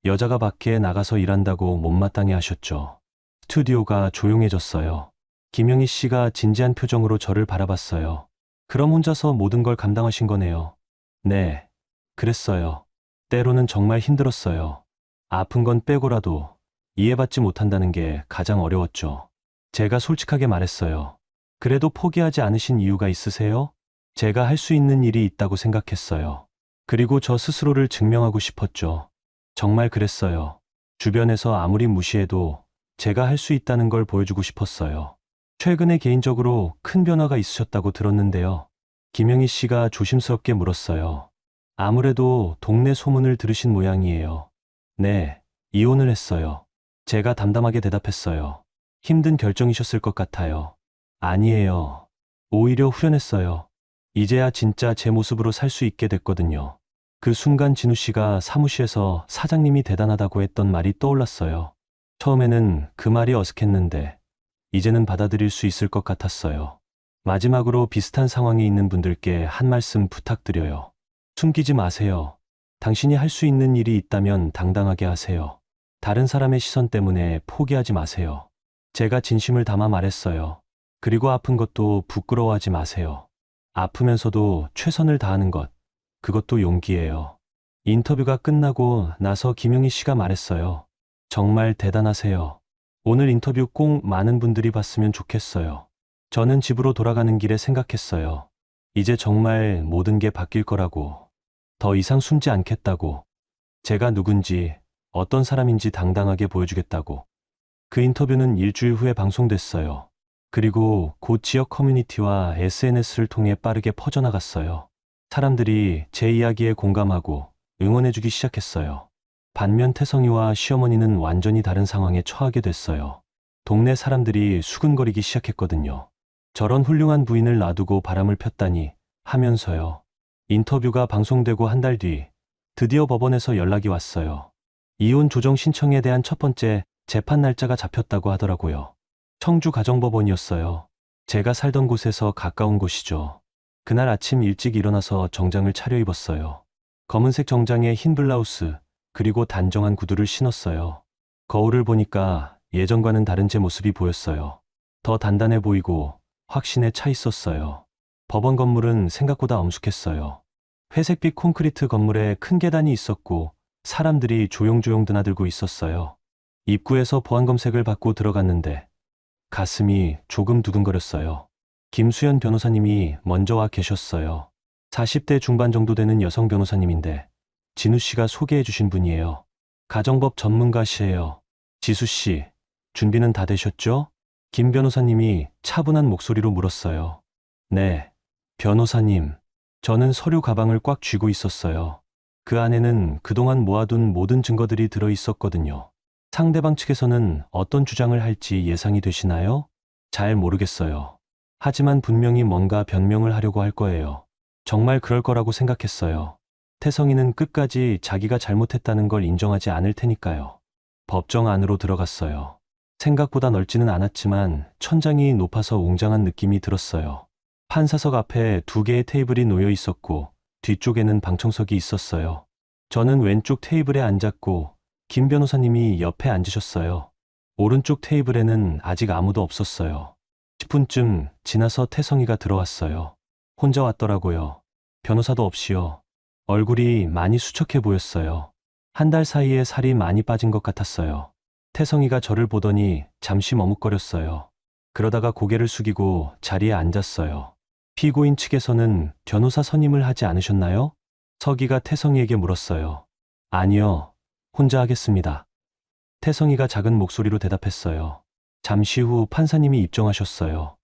[SPEAKER 1] 여자가 밖에 나가서 일한다고 못마땅해 하셨죠. 스튜디오가 조용해졌어요. 김영희 씨가 진지한 표정으로 저를 바라봤어요. 그럼 혼자서 모든 걸 감당하신 거네요. 네, 그랬어요. 때로는 정말 힘들었어요. 아픈 건 빼고라도 이해받지 못한다는 게 가장 어려웠죠. 제가 솔직하게 말했어요. 그래도 포기하지 않으신 이유가 있으세요? 제가 할 수 있는 일이 있다고 생각했어요. 그리고 저 스스로를 증명하고 싶었죠. 정말 그랬어요. 주변에서 아무리 무시해도 제가 할 수 있다는 걸 보여주고 싶었어요. 최근에 개인적으로 큰 변화가 있으셨다고 들었는데요. 김영희 씨가 조심스럽게 물었어요. 아무래도 동네 소문을 들으신 모양이에요. 네, 이혼을 했어요. 제가 담담하게 대답했어요. 힘든 결정이셨을 것 같아요. 아니에요. 오히려 후련했어요. 이제야 진짜 제 모습으로 살 수 있게 됐거든요. 그 순간 진우 씨가 사무실에서 사장님이 대단하다고 했던 말이 떠올랐어요. 처음에는 그 말이 어색했는데 이제는 받아들일 수 있을 것 같았어요. 마지막으로 비슷한 상황에 있는 분들께 한 말씀 부탁드려요. 숨기지 마세요. 당신이 할 수 있는 일이 있다면 당당하게 하세요. 다른 사람의 시선 때문에 포기하지 마세요. 제가 진심을 담아 말했어요. 그리고 아픈 것도 부끄러워하지 마세요. 아프면서도 최선을 다하는 것, 그것도 용기예요. 인터뷰가 끝나고 나서 김용희 씨가 말했어요. 정말 대단하세요. 오늘 인터뷰 꼭 많은 분들이 봤으면 좋겠어요. 저는 집으로 돌아가는 길에 생각했어요. 이제 정말 모든 게 바뀔 거라고. 더 이상 숨지 않겠다고. 제가 누군지, 어떤 사람인지 당당하게 보여주겠다고. 그 인터뷰는 일주일 후에 방송됐어요. 그리고 곧 지역 커뮤니티와 SNS를 통해 빠르게 퍼져나갔어요. 사람들이 제 이야기에 공감하고 응원해주기 시작했어요. 반면 태성이와 시어머니는 완전히 다른 상황에 처하게 됐어요. 동네 사람들이 수근거리기 시작했거든요. 저런 훌륭한 부인을 놔두고 바람을 폈다니 하면서요. 인터뷰가 방송되고 한 달 뒤 드디어 법원에서 연락이 왔어요. 이혼 조정 신청에 대한 첫 번째 재판 날짜가 잡혔다고 하더라고요. 청주 가정법원이었어요. 제가 살던 곳에서 가까운 곳이죠. 그날 아침 일찍 일어나서 정장을 차려입었어요. 검은색 정장에 흰 블라우스, 그리고 단정한 구두를 신었어요. 거울을 보니까 예전과는 다른 제 모습이 보였어요. 더 단단해 보이고 확신에 차 있었어요. 법원 건물은 생각보다 엄숙했어요. 회색빛 콘크리트 건물에 큰 계단이 있었고 사람들이 조용조용 드나들고 있었어요. 입구에서 보안 검색을 받고 들어갔는데 가슴이 조금 두근거렸어요. 김수연 변호사님이 먼저 와 계셨어요. 40대 중반 정도 되는 여성 변호사님인데 진우 씨가 소개해 주신 분이에요. 가정법 전문가시에요. 지수 씨, 준비는 다 되셨죠? 김 변호사님이 차분한 목소리로 물었어요. 네, 변호사님. 저는 서류 가방을 꽉 쥐고 있었어요. 그 안에는 그동안 모아둔 모든 증거들이 들어 있었거든요. 상대방 측에서는 어떤 주장을 할지 예상이 되시나요? 잘 모르겠어요. 하지만 분명히 뭔가 변명을 하려고 할 거예요. 정말 그럴 거라고 생각했어요. 태성이는 끝까지 자기가 잘못했다는 걸 인정하지 않을 테니까요. 법정 안으로 들어갔어요. 생각보다 넓지는 않았지만 천장이 높아서 웅장한 느낌이 들었어요. 판사석 앞에 2개의 테이블이 놓여 있었고 뒤쪽에는 방청석이 있었어요. 저는 왼쪽 테이블에 앉았고 김 변호사님이 옆에 앉으셨어요. 오른쪽 테이블에는 아직 아무도 없었어요. 10분쯤 지나서 태성이가 들어왔어요. 혼자 왔더라고요. 변호사도 없이요. 얼굴이 많이 수척해 보였어요. 한 달 사이에 살이 많이 빠진 것 같았어요. 태성이가 저를 보더니 잠시 머뭇거렸어요. 그러다가 고개를 숙이고 자리에 앉았어요. 피고인 측에서는 변호사 선임을 하지 않으셨나요? 서기가 태성이에게 물었어요. 아니요, 혼자 하겠습니다. 태성이가 작은 목소리로 대답했어요. 잠시 후 판사님이 입정하셨어요.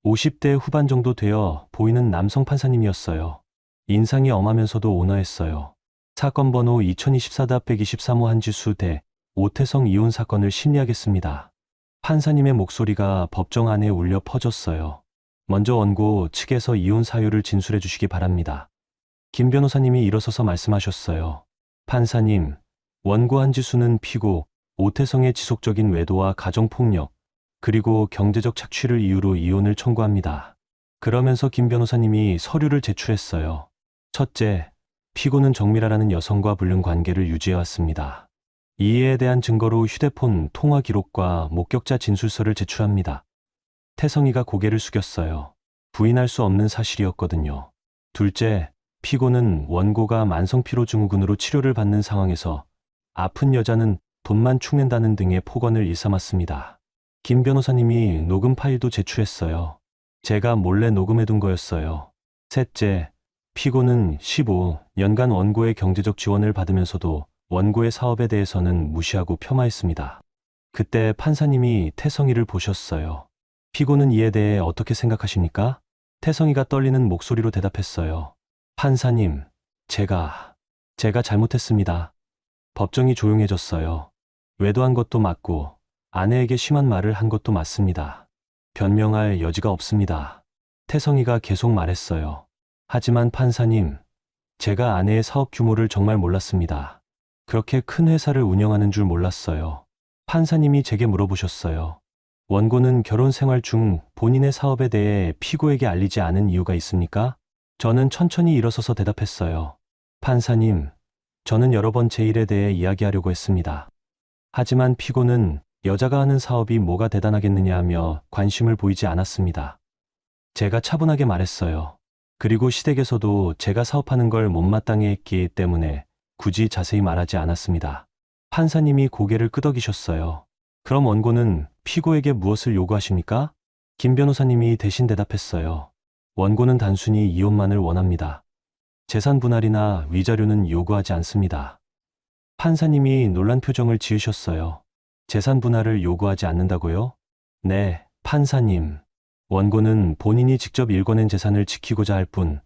[SPEAKER 1] 50대 후반 정도 되어 보이는 남성 판사님이었어요. 인상이 엄하면서도 온화했어요. 사건 번호 2024-123호 한지수 대 오태성 이혼 사건을 심리하겠습니다. 판사님의 목소리가 법정 안에 울려 퍼졌어요. 먼저 원고 측에서 이혼 사유를 진술해 주시기 바랍니다. 김 변호사님이 일어서서 말씀하셨어요. 판사님, 원고 한지수는 피고 오태성의 지속적인 외도와 가정폭력, 그리고 경제적 착취를 이유로 이혼을 청구합니다. 그러면서 김 변호사님이 서류를 제출했어요. 첫째, 피고는 정미라라는 여성과 불륜 관계를 유지해왔습니다. 이에 대한 증거로 휴대폰 통화 기록과 목격자 진술서를 제출합니다. 태성이가 고개를 숙였어요. 부인할 수 없는 사실이었거든요. 둘째, 피고는 원고가 만성피로증후군으로 치료를 받는 상황에서 아픈 여자는 돈만 축낸다는 등의 폭언을 일삼았습니다. 김 변호사님이 녹음 파일도 제출했어요. 제가 몰래 녹음해둔 거였어요. 셋째, 피고는 15년간 원고의 경제적 지원을 받으면서도 원고의 사업에 대해서는 무시하고 폄하했습니다. 그때 판사님이 태성이를 보셨어요. 피고는 이에 대해 어떻게 생각하십니까? 태성이가 떨리는 목소리로 대답했어요. 판사님, 제가 잘못했습니다. 법정이 조용해졌어요. 외도한 것도 맞고 아내에게 심한 말을 한 것도 맞습니다. 변명할 여지가 없습니다. 태성이가 계속 말했어요. 하지만 판사님, 제가 아내의 사업 규모를 정말 몰랐습니다. 그렇게 큰 회사를 운영하는 줄 몰랐어요. 판사님이 제게 물어보셨어요. 원고는 결혼 생활 중 본인의 사업에 대해 피고에게 알리지 않은 이유가 있습니까? 저는 천천히 일어서서 대답했어요. 판사님, 저는 여러 번 제 일에 대해 이야기하려고 했습니다. 하지만 피고는 여자가 하는 사업이 뭐가 대단하겠느냐 하며 관심을 보이지 않았습니다. 제가 차분하게 말했어요. 그리고 시댁에서도 제가 사업하는 걸 못마땅해 했기 때문에 굳이 자세히 말하지 않았습니다. 판사님이 고개를 끄덕이셨어요. 그럼 원고는 피고에게 무엇을 요구하십니까? 김 변호사님이 대신 대답했어요. 원고는 단순히 이혼만을 원합니다. 재산 분할이나 위자료는 요구하지 않습니다. 판사님이 놀란 표정을 지으셨어요. 재산 분할을 요구하지 않는다고요? 네, 판사님. 원고는 본인이 직접 일궈낸 재산을 지키고자 할 뿐,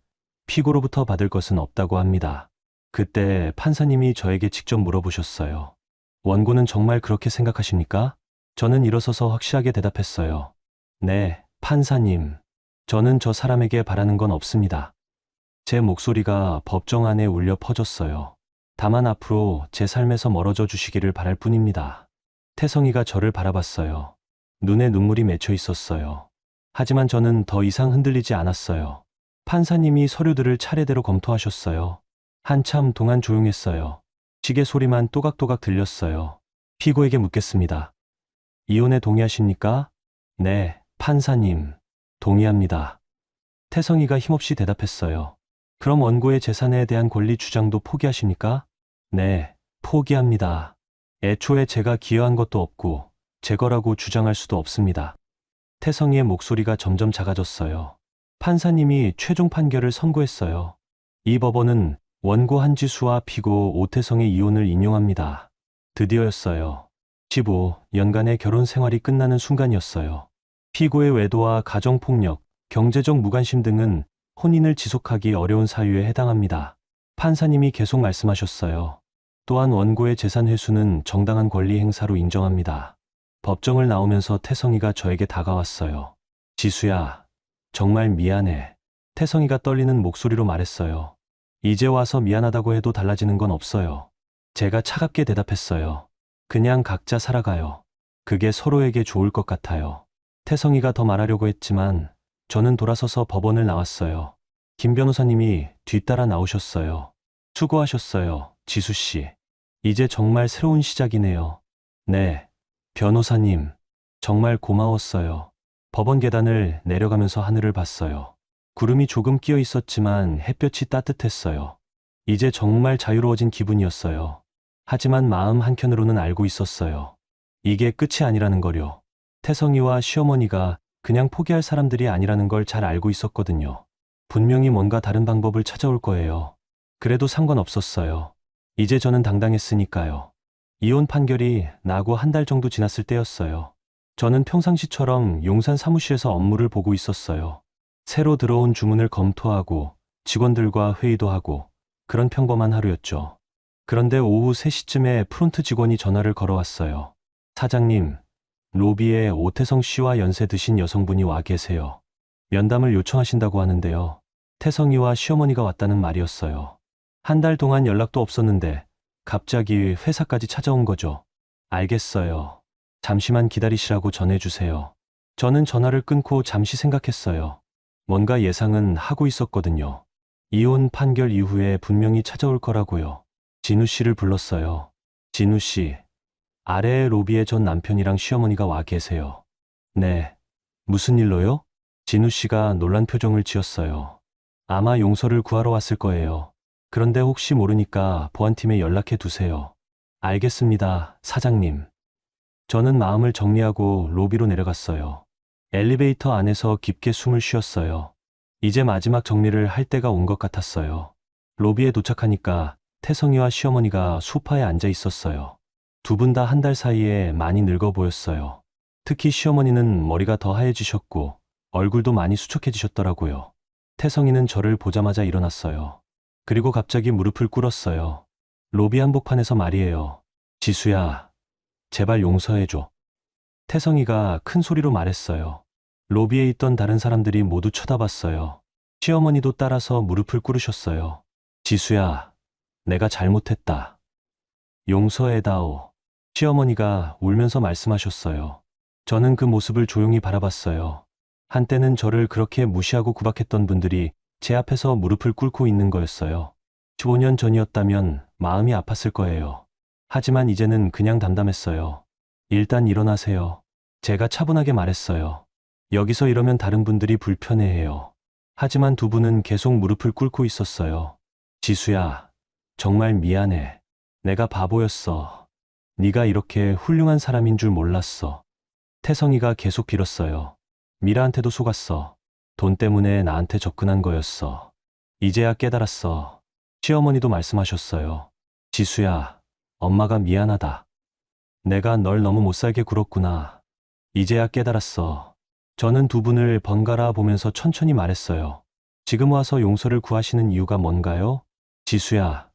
[SPEAKER 1] 피고로부터 받을 것은 없다고 합니다. 그때 판사님이 저에게 직접 물어보셨어요. 원고는 정말 그렇게 생각하십니까? 저는 일어서서 확실하게 대답했어요. 네, 판사님. 저는 저 사람에게 바라는 건 없습니다. 제 목소리가 법정 안에 울려 퍼졌어요. 다만 앞으로 제 삶에서 멀어져 주시기를 바랄 뿐입니다. 태성이가 저를 바라봤어요. 눈에 눈물이 맺혀 있었어요. 하지만 저는 더 이상 흔들리지 않았어요. 판사님이 서류들을 차례대로 검토하셨어요. 한참 동안 조용했어요. 시계 소리만 또각또각 들렸어요. 피고에게 묻겠습니다. 이혼에 동의하십니까? 네, 판사님. 동의합니다. 태성이가 힘없이 대답했어요. 그럼 원고의 재산에 대한 권리 주장도 포기하십니까? 네, 포기합니다. 애초에 제가 기여한 것도 없고 제 거라고 주장할 수도 없습니다. 태성이의 목소리가 점점 작아졌어요. 판사님이 최종 판결을 선고했어요. 이 법원은 원고 한지수와 피고 오태성의 이혼을 인용합니다. 드디어였어요. 15년간의 결혼 생활이 끝나는 순간이었어요. 피고의 외도와 가정폭력, 경제적 무관심 등은 혼인을 지속하기 어려운 사유에 해당합니다. 판사님이 계속 말씀하셨어요. 또한 원고의 재산 회수는 정당한 권리 행사로 인정합니다. 법정을 나오면서 태성이가 저에게 다가왔어요. 지수야, 정말 미안해. 태성이가 떨리는 목소리로 말했어요. 이제 와서 미안하다고 해도 달라지는 건 없어요. 제가 차갑게 대답했어요. 그냥 각자 살아가요. 그게 서로에게 좋을 것 같아요. 태성이가 더 말하려고 했지만 저는 돌아서서 법원을 나왔어요. 김 변호사님이 뒤따라 나오셨어요. 수고하셨어요, 지수씨. 이제 정말 새로운 시작이네요. 네, 변호사님. 정말 고마웠어요. 법원 계단을 내려가면서 하늘을 봤어요. 구름이 조금 끼어 있었지만 햇볕이 따뜻했어요. 이제 정말 자유로워진 기분이었어요. 하지만 마음 한켠으로는 알고 있었어요. 이게 끝이 아니라는 거요. 태성이와 시어머니가 그냥 포기할 사람들이 아니라는 걸 잘 알고 있었거든요. 분명히 뭔가 다른 방법을 찾아올 거예요. 그래도 상관없었어요. 이제 저는 당당했으니까요. 이혼 판결이 나고 한 달 정도 지났을 때였어요. 저는 평상시처럼 용산 사무실에서 업무를 보고 있었어요. 새로 들어온 주문을 검토하고 직원들과 회의도 하고 그런 평범한 하루였죠. 그런데 오후 3시쯤에 프론트 직원이 전화를 걸어왔어요. 사장님, 로비에 오태성 씨와 연세 드신 여성분이 와 계세요. 면담을 요청하신다고 하는데요. 태성이와 시어머니가 왔다는 말이었어요. 한 달 동안 연락도 없었는데 갑자기 회사까지 찾아온 거죠. 알겠어요. 잠시만 기다리시라고 전해주세요. 저는 전화를 끊고 잠시 생각했어요. 뭔가 예상은 하고 있었거든요. 이혼 판결 이후에 분명히 찾아올 거라고요. 진우 씨를 불렀어요. 진우 씨, 아래의 로비에 전 남편이랑 시어머니가 와 계세요. 네. 무슨 일로요? 진우 씨가 놀란 표정을 지었어요. 아마 용서를 구하러 왔을 거예요. 그런데 혹시 모르니까 보안팀에 연락해 두세요. 알겠습니다, 사장님. 저는 마음을 정리하고 로비로 내려갔어요. 엘리베이터 안에서 깊게 숨을 쉬었어요. 이제 마지막 정리를 할 때가 온 것 같았어요. 로비에 도착하니까 태성이와 시어머니가 소파에 앉아 있었어요. 두 분 다 한 달 사이에 많이 늙어 보였어요. 특히 시어머니는 머리가 더 하얘지셨고 얼굴도 많이 수척해지셨더라고요. 태성이는 저를 보자마자 일어났어요. 그리고 갑자기 무릎을 꿇었어요. 로비 한복판에서 말이에요. 지수야, 제발 용서해줘. 태성이가 큰 소리로 말했어요. 로비에 있던 다른 사람들이 모두 쳐다봤어요. 시어머니도 따라서 무릎을 꿇으셨어요. 지수야, 내가 잘못했다. 용서해다오. 시어머니가 울면서 말씀하셨어요. 저는 그 모습을 조용히 바라봤어요. 한때는 저를 그렇게 무시하고 구박했던 분들이 제 앞에서 무릎을 꿇고 있는 거였어요. 15년 전이었다면 마음이 아팠을 거예요. 하지만 이제는 그냥 담담했어요. 일단 일어나세요. 제가 차분하게 말했어요. 여기서 이러면 다른 분들이 불편해해요. 하지만 두 분은 계속 무릎을 꿇고 있었어요. 지수야, 정말 미안해. 내가 바보였어. 네가 이렇게 훌륭한 사람인 줄 몰랐어. 태성이가 계속 빌었어요. 미라한테도 속았어. 돈 때문에 나한테 접근한 거였어. 이제야 깨달았어. 시어머니도 말씀하셨어요. 지수야, 엄마가 미안하다. 내가 널 너무 못살게 굴었구나. 이제야 깨달았어. 저는 두 분을 번갈아 보면서 천천히 말했어요. 지금 와서 용서를 구하시는 이유가 뭔가요? 지수야,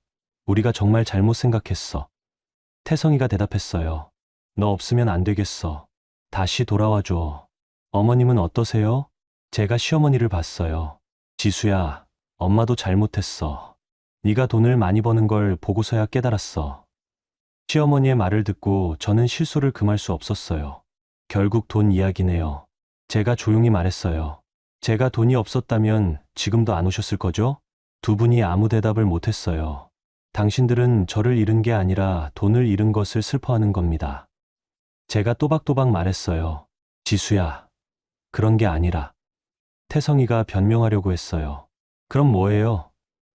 [SPEAKER 1] 우리가 정말 잘못 생각했어. 태성이가 대답했어요. 너 없으면 안 되겠어. 다시 돌아와줘. 어머님은 어떠세요? 제가 시어머니를 봤어요. 지수야, 엄마도 잘못했어. 네가 돈을 많이 버는 걸 보고서야 깨달았어. 시어머니의 말을 듣고 저는 실수를 금할 수 없었어요. 결국 돈 이야기네요. 제가 조용히 말했어요. 제가 돈이 없었다면 지금도 안 오셨을 거죠? 두 분이 아무 대답을 못했어요. 당신들은 저를 잃은 게 아니라 돈을 잃은 것을 슬퍼하는 겁니다. 제가 또박또박 말했어요. 지수야, 그런 게 아니라. 태성이가 변명하려고 했어요. 그럼 뭐예요?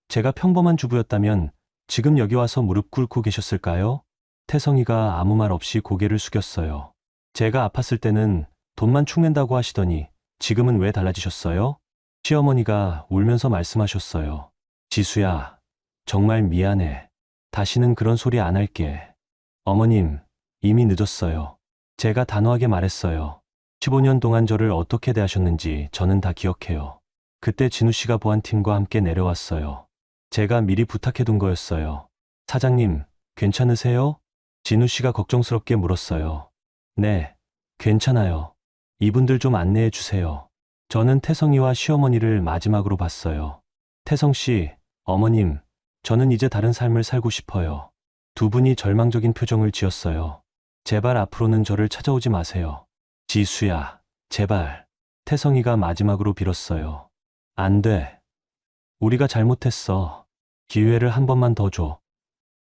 [SPEAKER 1] 제가 평범한 주부였다면 지금 여기 와서 무릎 꿇고 계셨을까요? 태성이가 아무 말 없이 고개를 숙였어요. 제가 아팠을 때는 돈만 축낸다고 하시더니 지금은 왜 달라지셨어요? 시어머니가 울면서 말씀하셨어요. 지수야, 정말 미안해. 다시는 그런 소리 안 할게. 어머님, 이미 늦었어요. 제가 단호하게 말했어요. 15년 동안 저를 어떻게 대하셨는지 저는 다 기억해요. 그때 진우 씨가 보안팀과 함께 내려왔어요. 제가 미리 부탁해둔 거였어요. 사장님, 괜찮으세요? 진우 씨가 걱정스럽게 물었어요. 네, 괜찮아요. 이분들 좀 안내해 주세요. 저는 태성이와 시어머니를 마지막으로 봤어요. 태성 씨, 어머님, 저는 이제 다른 삶을 살고 싶어요. 두 분이 절망적인 표정을 지었어요. 제발 앞으로는 저를 찾아오지 마세요. 지수야, 제발. 태성이가 마지막으로 빌었어요. 안 돼. 우리가 잘못했어. 기회를 한 번만 더 줘.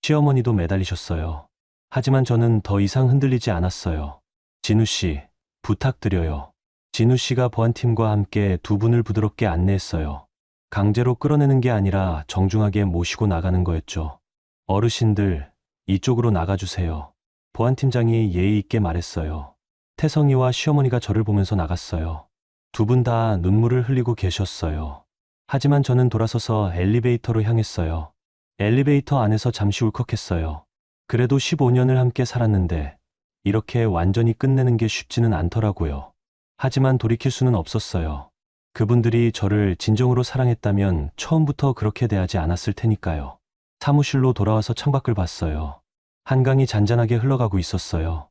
[SPEAKER 1] 시어머니도 매달리셨어요. 하지만 저는 더 이상 흔들리지 않았어요. 진우 씨, 부탁드려요. 진우 씨가 보안팀과 함께 두 분을 부드럽게 안내했어요. 강제로 끌어내는 게 아니라 정중하게 모시고 나가는 거였죠. 어르신들, 이쪽으로 나가주세요. 보안팀장이 예의 있게 말했어요. 태성이와 시어머니가 저를 보면서 나갔어요. 두 분 다 눈물을 흘리고 계셨어요. 하지만 저는 돌아서서 엘리베이터로 향했어요. 엘리베이터 안에서 잠시 울컥했어요. 그래도 15년을 함께 살았는데 이렇게 완전히 끝내는 게 쉽지는 않더라고요. 하지만 돌이킬 수는 없었어요. 그분들이 저를 진정으로 사랑했다면 처음부터 그렇게 대하지 않았을 테니까요. 사무실로 돌아와서 창밖을 봤어요. 한강이 잔잔하게 흘러가고 있었어요.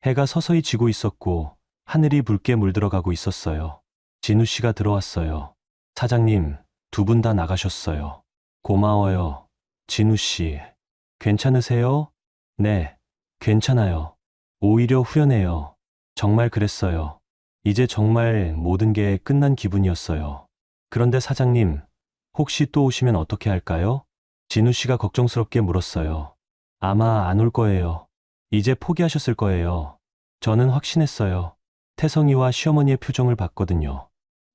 [SPEAKER 1] 해가 서서히 지고 있었고 하늘이 붉게 물들어가고 있었어요. 진우 씨가 들어왔어요. 사장님, 두 분 다 나가셨어요. 고마워요. 진우 씨, 괜찮으세요? 네, 괜찮아요. 오히려 후련해요. 정말 그랬어요. 이제 정말 모든 게 끝난 기분이었어요. 그런데 사장님, 혹시 또 오시면 어떻게 할까요? 진우 씨가 걱정스럽게 물었어요. 아마 안 올 거예요. 이제 포기하셨을 거예요. 저는 확신했어요. 태성이와 시어머니의 표정을 봤거든요.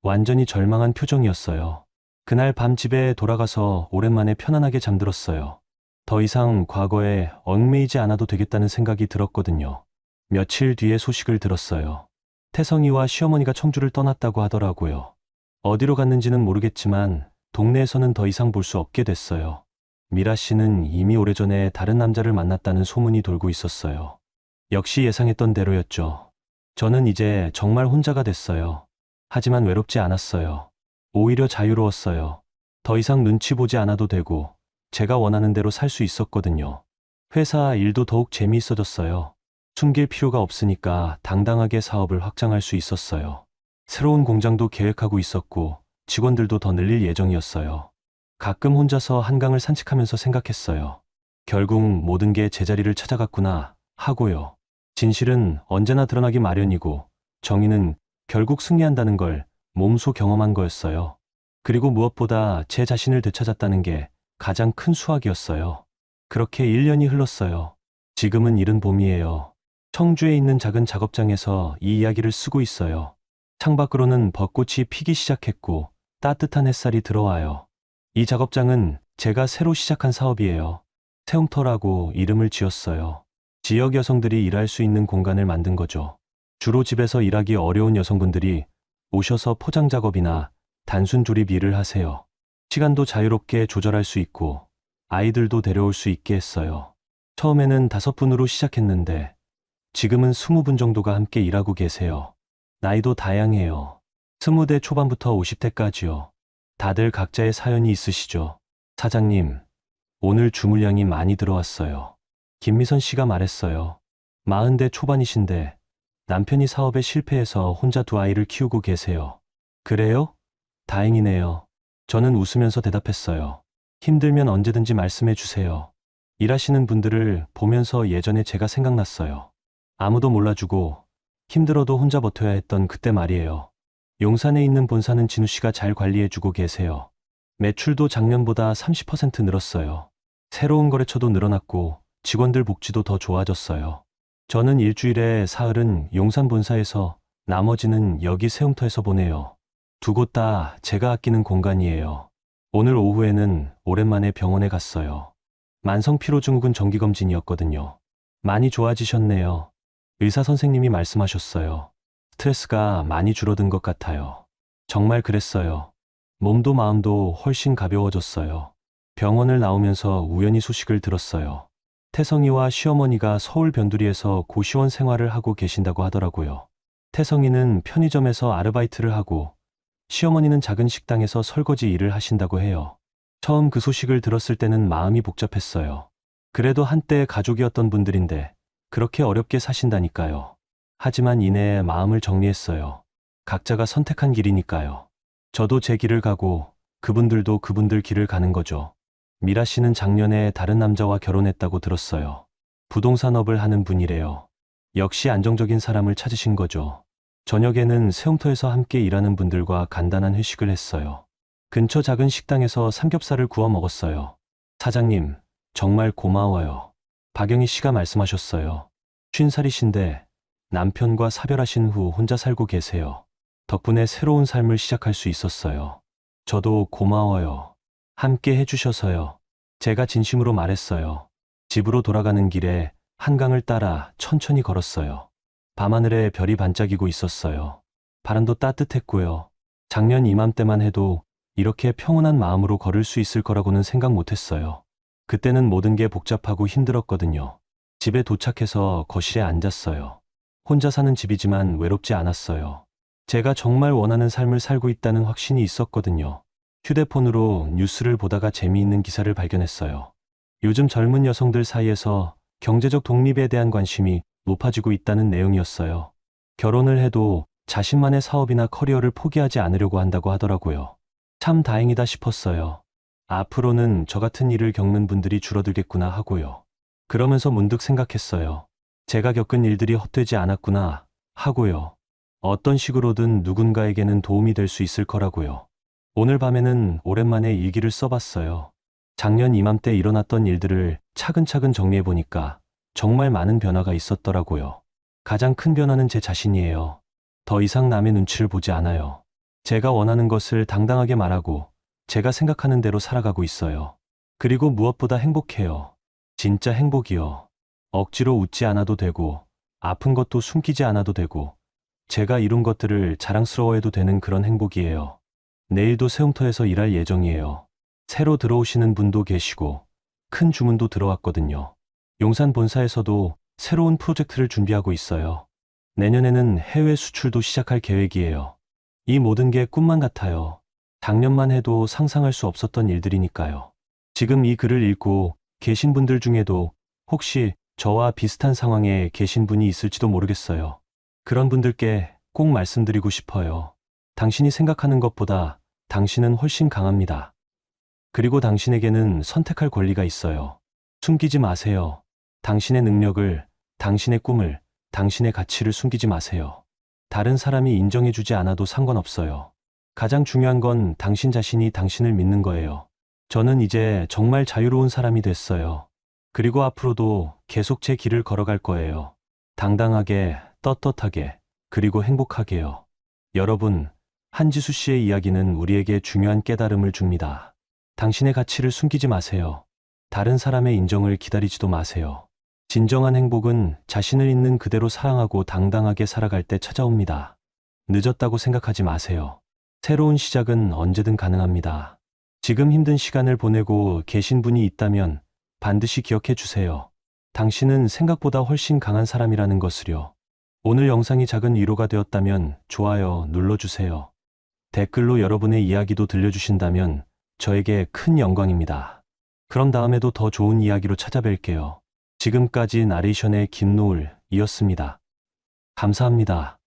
[SPEAKER 1] 완전히 절망한 표정이었어요. 그날 밤 집에 돌아가서 오랜만에 편안하게 잠들었어요. 더 이상 과거에 얽매이지 않아도 되겠다는 생각이 들었거든요. 며칠 뒤에 소식을 들었어요. 태성이와 시어머니가 청주를 떠났다고 하더라고요. 어디로 갔는지는 모르겠지만 동네에서는 더 이상 볼 수 없게 됐어요. 미라 씨는 이미 오래전에 다른 남자를 만났다는 소문이 돌고 있었어요. 역시 예상했던 대로였죠. 저는 이제 정말 혼자가 됐어요. 하지만 외롭지 않았어요. 오히려 자유로웠어요. 더 이상 눈치 보지 않아도 되고 제가 원하는 대로 살 수 있었거든요. 회사 일도 더욱 재미있어졌어요. 숨길 필요가 없으니까 당당하게 사업을 확장할 수 있었어요. 새로운 공장도 계획하고 있었고 직원들도 더 늘릴 예정이었어요. 가끔 혼자서 한강을 산책하면서 생각했어요. 결국 모든 게 제자리를 찾아갔구나 하고요. 진실은 언제나 드러나기 마련이고 정의는 결국 승리한다는 걸 몸소 경험한 거였어요. 그리고 무엇보다 제 자신을 되찾았다는 게 가장 큰 수확이었어요. 그렇게 1년이 흘렀어요. 지금은 이른 봄이에요. 청주에 있는 작은 작업장에서 이 이야기를 쓰고 있어요. 창밖으로는 벚꽃이 피기 시작했고 따뜻한 햇살이 들어와요. 이 작업장은 제가 새로 시작한 사업이에요. 세움터라고 이름을 지었어요. 지역 여성들이 일할 수 있는 공간을 만든 거죠. 주로 집에서 일하기 어려운 여성분들이 오셔서 포장 작업이나 단순 조립 일을 하세요. 시간도 자유롭게 조절할 수 있고 아이들도 데려올 수 있게 했어요. 처음에는 5분으로 시작했는데 지금은 20분 정도가 함께 일하고 계세요. 나이도 다양해요. 20대 초반부터 50대까지요. 다들 각자의 사연이 있으시죠. 사장님, 오늘 주물량이 많이 들어왔어요. 김미선 씨가 말했어요. 40대 초반이신데 남편이 사업에 실패해서 혼자 2아이를 키우고 계세요. 그래요? 다행이네요. 저는 웃으면서 대답했어요. 힘들면 언제든지 말씀해 주세요. 일하시는 분들을 보면서 예전에 제가 생각났어요. 아무도 몰라주고 힘들어도 혼자 버텨야 했던 그때 말이에요. 용산에 있는 본사는 진우 씨가 잘 관리해주고 계세요. 매출도 작년보다 30% 늘었어요. 새로운 거래처도 늘어났고 직원들 복지도 더 좋아졌어요. 저는 일주일에 사흘은 용산 본사에서 나머지는 여기 세움터에서 보내요. 두 곳 다 제가 아끼는 공간이에요. 오늘 오후에는 오랜만에 병원에 갔어요. 만성피로증후군 정기검진이었거든요. 많이 좋아지셨네요. 의사 선생님이 말씀하셨어요. 스트레스가 많이 줄어든 것 같아요. 정말 그랬어요. 몸도 마음도 훨씬 가벼워졌어요. 병원을 나오면서 우연히 소식을 들었어요. 태성이와 시어머니가 서울 변두리에서 고시원 생활을 하고 계신다고 하더라고요. 태성이는 편의점에서 아르바이트를 하고 시어머니는 작은 식당에서 설거지 일을 하신다고 해요. 처음 그 소식을 들었을 때는 마음이 복잡했어요. 그래도 한때 가족이었던 분들인데 그렇게 어렵게 사신다니까요. 하지만 이내에 마음을 정리했어요. 각자가 선택한 길이니까요. 저도 제 길을 가고 그분들도 그분들 길을 가는 거죠. 미라 씨는 작년에 다른 남자와 결혼했다고 들었어요. 부동산업을 하는 분이래요. 역시 안정적인 사람을 찾으신 거죠. 저녁에는 세움터에서 함께 일하는 분들과 간단한 회식을 했어요. 근처 작은 식당에서 삼겹살을 구워 먹었어요. 사장님, 정말 고마워요. 박영희 씨가 말씀하셨어요. 50살이신데 남편과 사별하신 후 혼자 살고 계세요. 덕분에 새로운 삶을 시작할 수 있었어요. 저도 고마워요. 함께 해주셔서요. 제가 진심으로 말했어요. 집으로 돌아가는 길에 한강을 따라 천천히 걸었어요. 밤하늘에 별이 반짝이고 있었어요. 바람도 따뜻했고요. 작년 이맘때만 해도 이렇게 평온한 마음으로 걸을 수 있을 거라고는 생각 못했어요. 그때는 모든 게 복잡하고 힘들었거든요. 집에 도착해서 거실에 앉았어요. 혼자 사는 집이지만 외롭지 않았어요. 제가 정말 원하는 삶을 살고 있다는 확신이 있었거든요. 휴대폰으로 뉴스를 보다가 재미있는 기사를 발견했어요. 요즘 젊은 여성들 사이에서 경제적 독립에 대한 관심이 높아지고 있다는 내용이었어요. 결혼을 해도 자신만의 사업이나 커리어를 포기하지 않으려고 한다고 하더라고요. 참 다행이다 싶었어요. 앞으로는 저 같은 일을 겪는 분들이 줄어들겠구나 하고요. 그러면서 문득 생각했어요. 제가 겪은 일들이 헛되지 않았구나 하고요. 어떤 식으로든 누군가에게는 도움이 될 수 있을 거라고요. 오늘 밤에는 오랜만에 일기를 써봤어요. 작년 이맘때 일어났던 일들을 차근차근 정리해보니까 정말 많은 변화가 있었더라고요. 가장 큰 변화는 제 자신이에요. 더 이상 남의 눈치를 보지 않아요. 제가 원하는 것을 당당하게 말하고 제가 생각하는 대로 살아가고 있어요. 그리고 무엇보다 행복해요. 진짜 행복이요. 억지로 웃지 않아도 되고 아픈 것도 숨기지 않아도 되고 제가 이룬 것들을 자랑스러워해도 되는 그런 행복이에요. 내일도 세움터에서 일할 예정이에요. 새로 들어오시는 분도 계시고 큰 주문도 들어왔거든요. 용산 본사에서도 새로운 프로젝트를 준비하고 있어요. 내년에는 해외 수출도 시작할 계획이에요. 이 모든 게 꿈만 같아요. 작년만 해도 상상할 수 없었던 일들이니까요. 지금 이 글을 읽고 계신 분들 중에도 혹시 저와 비슷한 상황에 계신 분이 있을지도 모르겠어요. 그런 분들께 꼭 말씀드리고 싶어요. 당신이 생각하는 것보다 당신은 훨씬 강합니다. 그리고 당신에게는 선택할 권리가 있어요. 숨기지 마세요. 당신의 능력을, 당신의 꿈을, 당신의 가치를 숨기지 마세요. 다른 사람이 인정해주지 않아도 상관없어요. 가장 중요한 건 당신 자신이 당신을 믿는 거예요. 저는 이제 정말 자유로운 사람이 됐어요. 그리고 앞으로도 계속 제 길을 걸어갈 거예요. 당당하게, 떳떳하게, 그리고 행복하게요. 여러분, 한지수 씨의 이야기는 우리에게 중요한 깨달음을 줍니다. 당신의 가치를 숨기지 마세요. 다른 사람의 인정을 기다리지도 마세요. 진정한 행복은 자신을 있는 그대로 사랑하고 당당하게 살아갈 때 찾아옵니다. 늦었다고 생각하지 마세요. 새로운 시작은 언제든 가능합니다. 지금 힘든 시간을 보내고 계신 분이 있다면 반드시 기억해 주세요. 당신은 생각보다 훨씬 강한 사람이라는 것을요. 오늘 영상이 작은 위로가 되었다면 좋아요 눌러주세요. 댓글로 여러분의 이야기도 들려주신다면 저에게 큰 영광입니다. 그럼 다음에도 더 좋은 이야기로 찾아뵐게요. 지금까지 나레이션의 김노을이었습니다. 감사합니다.